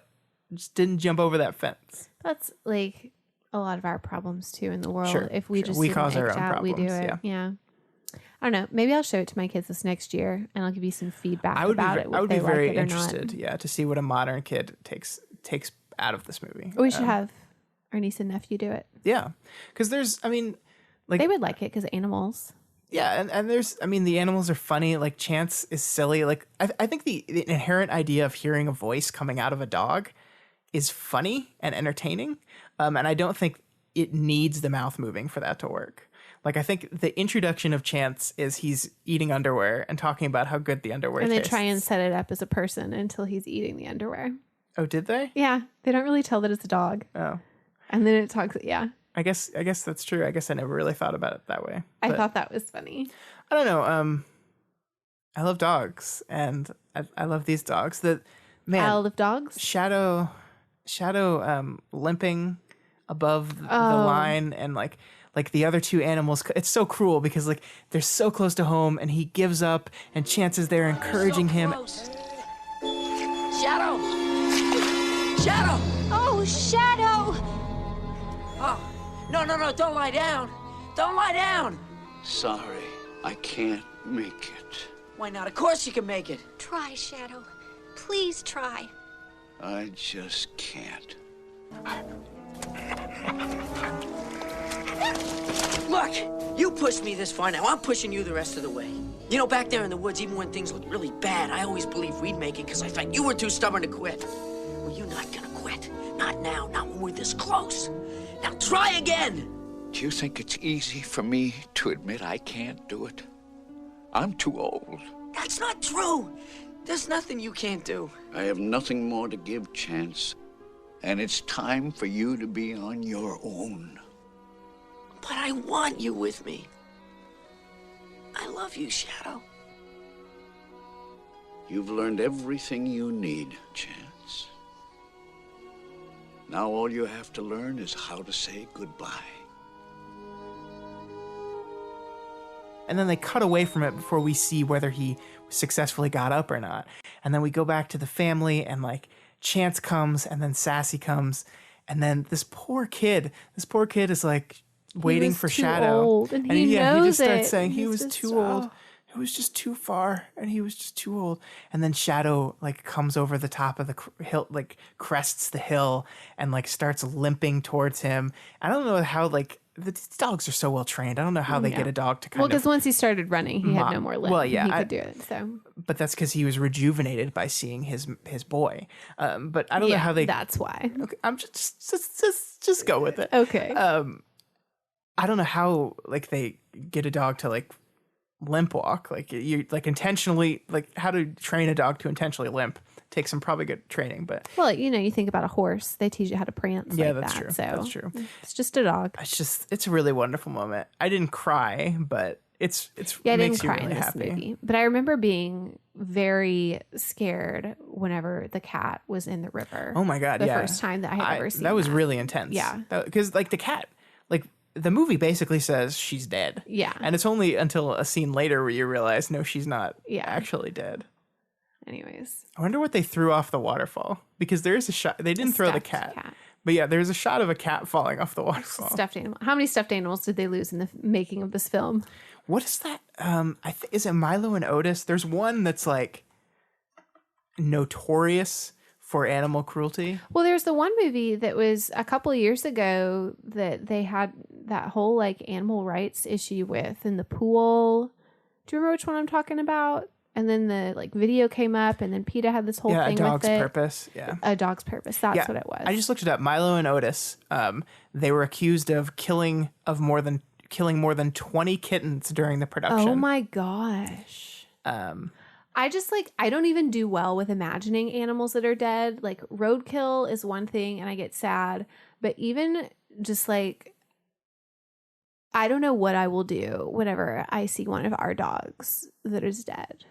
B: just didn't jump over that fence.
A: That's like a lot of our problems too in the world.
B: Sure,
A: if we just
B: cause our own
A: out, we do
B: problems,
A: it. Yeah. I don't know. Maybe I'll show it to my kids this next year, and I'll give you some feedback about it.
B: I would be very interested,
A: not.
B: to see what a modern kid takes out of this movie.
A: We should have our niece and nephew do it.
B: Yeah, because
A: they would like it because animals.
B: Yeah, and the animals are funny. Like Chance is silly. Like I think the inherent idea of hearing a voice coming out of a dog is funny and entertaining, and I don't think it needs the mouth moving for that to work. Like, I think the introduction of Chance is he's eating underwear and talking about how good the underwear tastes.
A: And they try and set it up as a person until he's eating the underwear.
B: Oh, did they?
A: Yeah. They don't really tell that it's a dog.
B: Oh.
A: And then it talks, yeah.
B: I guess that's true. I guess I never really thought about it that way.
A: I thought that was funny.
B: I don't know. I love dogs, and I love these dogs.
A: Isle of Dogs?
B: Shadow limping above the line, and like the other two animals, it's so cruel because like they're so close to home and he gives up and Chance is there encouraging him.
E: Shadow! Shadow!
D: Oh, Shadow!
E: Oh, no, don't lie down. Don't lie down.
H: Sorry, I can't make it.
E: Why not? Of course you can make it.
D: Try, Shadow. Please try.
H: I just can't.
E: Look, you pushed me this far, now I'm pushing you the rest of the way. You know, back there in the woods, even when things looked really bad, I always believed we'd make it because I thought you were too stubborn to quit. Well, you're not gonna quit. Not now, not when we're this close. Now try again!
H: Do you think it's easy for me to admit I can't do it? I'm too old.
E: That's not true. There's nothing you can't do.
H: I have nothing more to give Chance, and it's time for you to be on your own.
E: But I want you with me. I love you, Shadow.
H: You've learned everything you need, Chance. Now all you have to learn is how to say goodbye.
B: And then they cut away from it before we see whether he successfully got up or not. And then we go back to the family, and like Chance comes, and then Sassy comes, and then this poor kid is like waiting for Shadow.
A: Old, and he knows
B: he just starts
A: it.
B: saying he
A: He's
B: was too old. It was just too far, and he was just too old. And then Shadow like comes over the top of the hill, like crests the hill, and like starts limping towards him. I don't know how like these dogs are so well trained. I don't know how they get a dog to kind of.
A: Well, because once he started running, he had no more limp.
B: Well, yeah,
A: he could do it. So,
B: but that's because he was rejuvenated by seeing his boy. But I don't know how they.
A: That's why.
B: Okay, I'm just go with it.
A: Okay.
B: I don't know how like they get a dog to like limp walk, like you like intentionally, like how to train a dog to intentionally limp takes some probably good training. But
A: well, you know, you think about a horse, they teach you how to prance.
B: Yeah,
A: like
B: that's
A: that,
B: true.
A: So
B: that's true.
A: It's just a dog.
B: It's a really wonderful moment. I didn't cry, but it's
A: I
B: makes
A: didn't
B: you
A: cry
B: really
A: in this
B: happy.
A: movie, but I remember being very scared whenever the cat was in the river.
B: Oh my god!
A: The first time that I had ever seen
B: that was really intense.
A: Yeah,
B: because like the cat, like the movie basically says she's dead.
A: Yeah,
B: and it's only until a scene later where you realize no, she's not.
A: Yeah.
B: Actually dead.
A: Anyways,
B: I wonder what they threw off the waterfall, because there is a shot. They didn't throw the cat. But yeah, there's a shot of a cat falling off the waterfall.
A: Stuffed animal. How many stuffed animals did they lose in the making of this film?
B: What is that? Is it Milo and Otis? There's one that's like notorious for animal cruelty.
A: Well, there's the one movie that was a couple of years ago that they had that whole like animal rights issue with in the pool. Do you remember which one I'm talking about? And then the like video came up, and then PETA had this whole thing with it.
B: A Dog's Purpose. Yeah,
A: A Dog's Purpose. That's what it was.
B: I just looked it up. Milo and Otis. They were accused of killing more than 20 kittens during the production.
A: Oh my gosh. I just like, I don't even do well with imagining animals that are dead. Like roadkill is one thing and I get sad, but even just like, I don't know what I will do whenever I see one of our dogs that is dead.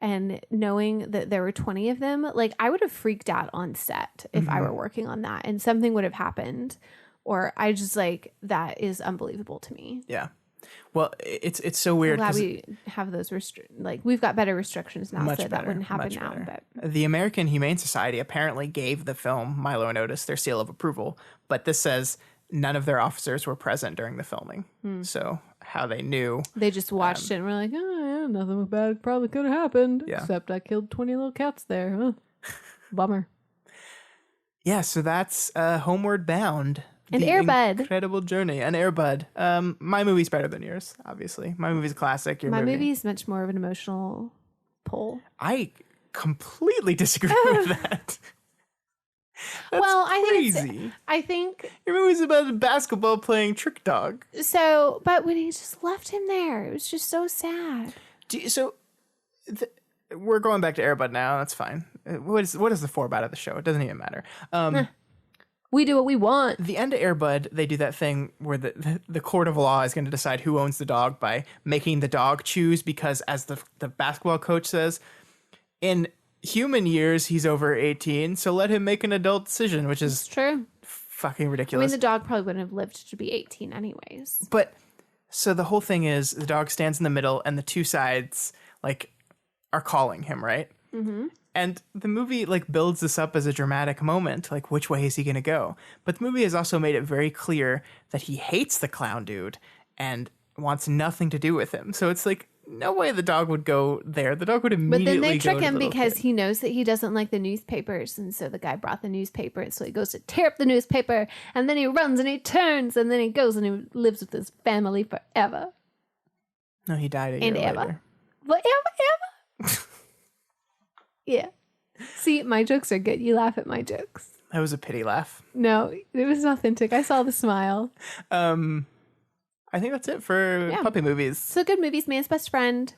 A: And knowing that there were 20 of them, like I would have freaked out on set if I were working on that and something would have happened. Or I just like, that is unbelievable to me.
B: Yeah. Well, it's so weird.
A: I'm glad we have those we've got better restrictions now, so that wouldn't happen now. But
B: the American Humane Society apparently gave the film Milo and Otis their seal of approval, but this says none of their officers were present during the filming. So how they knew?
A: They just watched it and were like, "Oh, yeah, nothing bad probably could have happened, except I killed 20 little cats there." Huh. Bummer.
B: Yeah, so that's Homeward Bound.
A: And Air Bud.
B: Incredible Journey. And Air Bud. My movie's better than yours, obviously. My movie's a classic.
A: My movie's much more of an emotional pull.
B: I completely disagree with that.
A: Well,
B: crazy.
A: I think
B: your movie's about a basketball playing trick dog.
A: So, but when he just left him there, it was just so sad.
B: We're going back to Air Bud now. That's fine. What is the format of the show? It doesn't even matter.
A: We do what we want.
B: The end of Air Bud, they do that thing where the court of law is going to decide who owns the dog by making the dog choose, because as the basketball coach says, in human years, he's over 18, so let him make an adult decision, which is
A: true.
B: Fucking ridiculous.
A: I mean, the dog probably wouldn't have lived to be 18 anyways.
B: But so the whole thing is the dog stands in the middle and the two sides like are calling him, right? Mm-hmm. And the movie like builds this up as a dramatic moment, like which way is he going to go? But the movie has also made it very clear that he hates the clown dude and wants nothing to do with him. So it's like, no way the dog would go there. The dog would immediately go.
A: But then they trick him because
B: kid.
A: He knows that he doesn't like the newspapers. And so the guy brought the newspaper. And so he goes to tear up the newspaper. And then he runs and he turns. And then he goes and he lives with his family forever.
B: No, he died a year later.
A: Forever. Yeah. See, my jokes are good. You laugh at my jokes.
B: That was a pity laugh.
A: No, it was authentic. I saw the smile.
B: I think that's it for puppy movies.
A: So good movies, Man's Best Friend.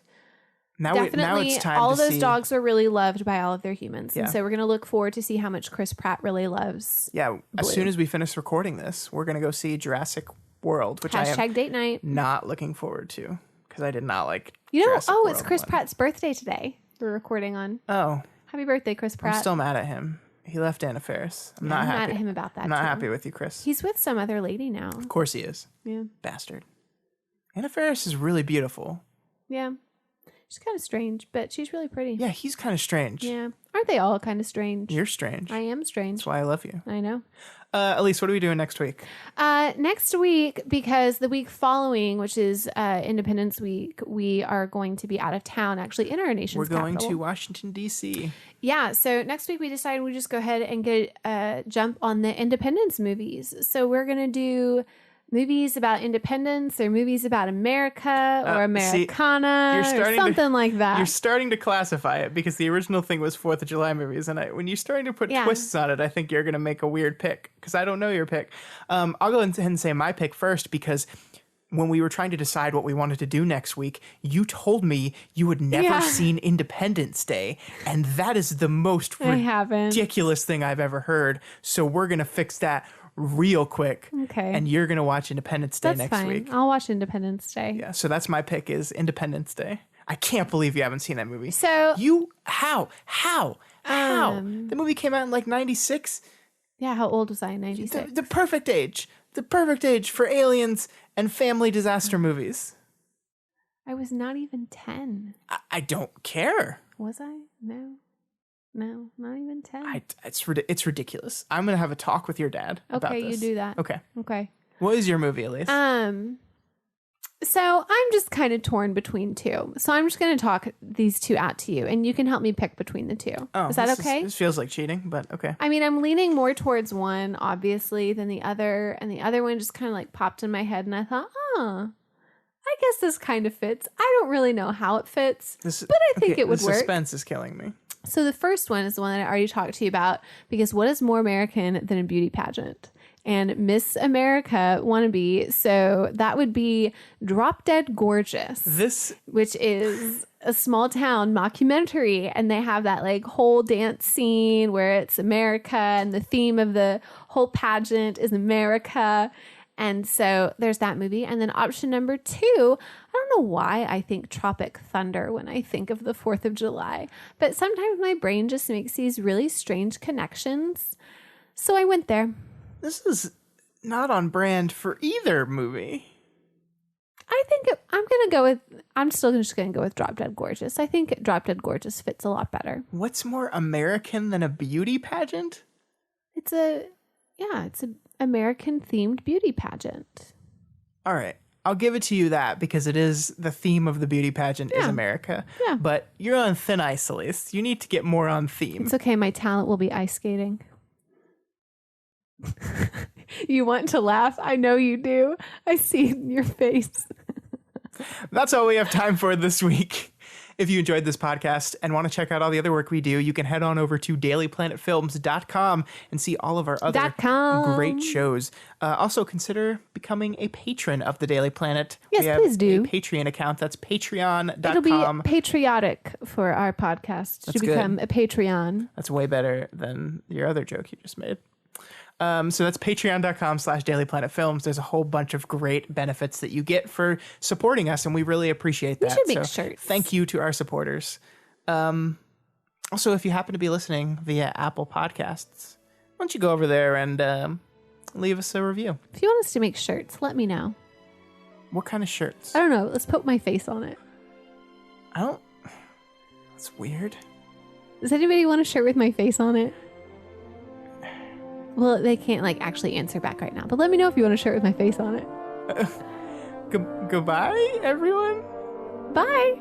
B: Now it's time
A: all
B: to
A: of those
B: see...
A: dogs were really loved by all of their humans.
B: Yeah.
A: And so we're going to look forward to see how much Chris Pratt really loves.
B: Yeah,
A: Blue.
B: As soon as we finish recording this, we're going to go see Jurassic World, which
A: Hashtag
B: I am
A: date night.
B: Not looking forward to because I did not like
A: Jurassic
B: World
A: it's Chris Pratt's birthday today. We're recording on.
B: Oh.
A: Happy birthday, Chris Pratt.
B: I'm still mad at him. He left Anna Faris. I'm not happy.
A: Mad at him about that.
B: I'm not happy with you, Chris.
A: He's with some other lady now.
B: Of course he is.
A: Yeah.
B: Bastard. Anna Faris is really beautiful.
A: Yeah. She's kind of strange, but she's really pretty.
B: Yeah, he's kind of strange.
A: Yeah. Aren't they all kind of strange?
B: You're strange.
A: I am strange.
B: That's why I love you.
A: I know.
B: Elyse, what are we doing next week?
A: Next week, because the week following, which is Independence Week, we are going to be out of town, actually in our nation's capital.
B: We're going to Washington, D.C.
A: Yeah, so next week we decided we just go ahead and get a jump on the Independence movies. So we're going to do movies about independence or movies about America or Americana or something like that.
B: You're starting to classify it because the original thing was 4th of July movies. And when you're starting to put twists on it, I think you're going to make a weird pick because I don't know your pick. I'll go ahead and say my pick first because when we were trying to decide what we wanted to do next week, you told me you had never seen Independence Day. And that is the most ridiculous thing I've ever heard. So we're going to fix that real quick.
A: Okay.
B: And you're going to watch Independence Day next week.
A: I'll watch Independence Day.
B: Yeah. So that's my pick is Independence Day. I can't believe you haven't seen that movie.
A: So
B: how? The movie came out in like 96.
A: Yeah. How old was I in 96?
B: The perfect age. The perfect age for aliens and family disaster movies.
A: I was not even 10.
B: I don't care.
A: Was I? No, not even 10.
B: It's ridiculous. I'm going to have a talk with your dad about this.
A: Okay, you do that.
B: Okay.
A: Okay.
B: What is your movie, Elyse?
A: So I'm just kind of torn between two. So I'm just going to talk these two out to you, and you can help me pick between the two.
B: Oh,
A: is that okay?
B: This feels like cheating, but okay.
A: I mean, I'm leaning more towards one, obviously, than the other. And the other one just kind of like popped in my head, and I thought, I guess this kind of fits. I don't really know how it fits, but I think it would work.
B: The suspense is killing me.
A: So the first one is the one that I already talked to you about, because what is more American than a beauty pageant? And Miss America wannabe. So that would be Drop Dead Gorgeous. Which is a small town mockumentary. And they have that like whole dance scene where it's America and the theme of the whole pageant is America. And so there's that movie. And then option number 2, I don't know why I think Tropic Thunder when I think of the 4th of July. But sometimes my brain just makes these really strange connections. So I went there.
B: This is not on brand for either movie.
A: I think I'm still just going to go with Drop Dead Gorgeous. I think Drop Dead Gorgeous fits a lot better.
B: What's more American than a beauty pageant?
A: It's an American themed beauty pageant.
B: All right. I'll give it to you that because it is the theme of the beauty pageant is America.
A: Yeah.
B: But you're on thin ice, Elyse. You need to get more on theme.
A: It's okay. My talent will be ice skating. You want to laugh? I know you do. I see it in your face.
B: That's all we have time for this week. If you enjoyed this podcast and want to check out all the other work we do, you can head on over to dailyplanetfilms.com and see all of our other great shows. Also, consider becoming a patron of the Daily Planet.
A: Yes, please do.
B: A Patreon account. That's patreon.com.
A: It'll be patriotic for our podcast to become a Patreon.
B: That's way better than your other joke you just made. So that's patreon.com/dailyplanetfilms. There's a whole bunch of great benefits that you get for supporting us, and we really appreciate that.
A: We should make shirts.
B: Thank you to our supporters. Also, if you happen to be listening via Apple Podcasts, why don't you go over there and leave us a review?
A: If you want us to make shirts, let me know.
B: What kind of shirts?
A: I don't know. Let's put my face on it.
B: That's weird.
A: Does anybody want a shirt with my face on it? Well, they can't actually answer back right now, but let me know if you want a shirt with my face on it.
B: Goodbye, everyone.
A: Bye.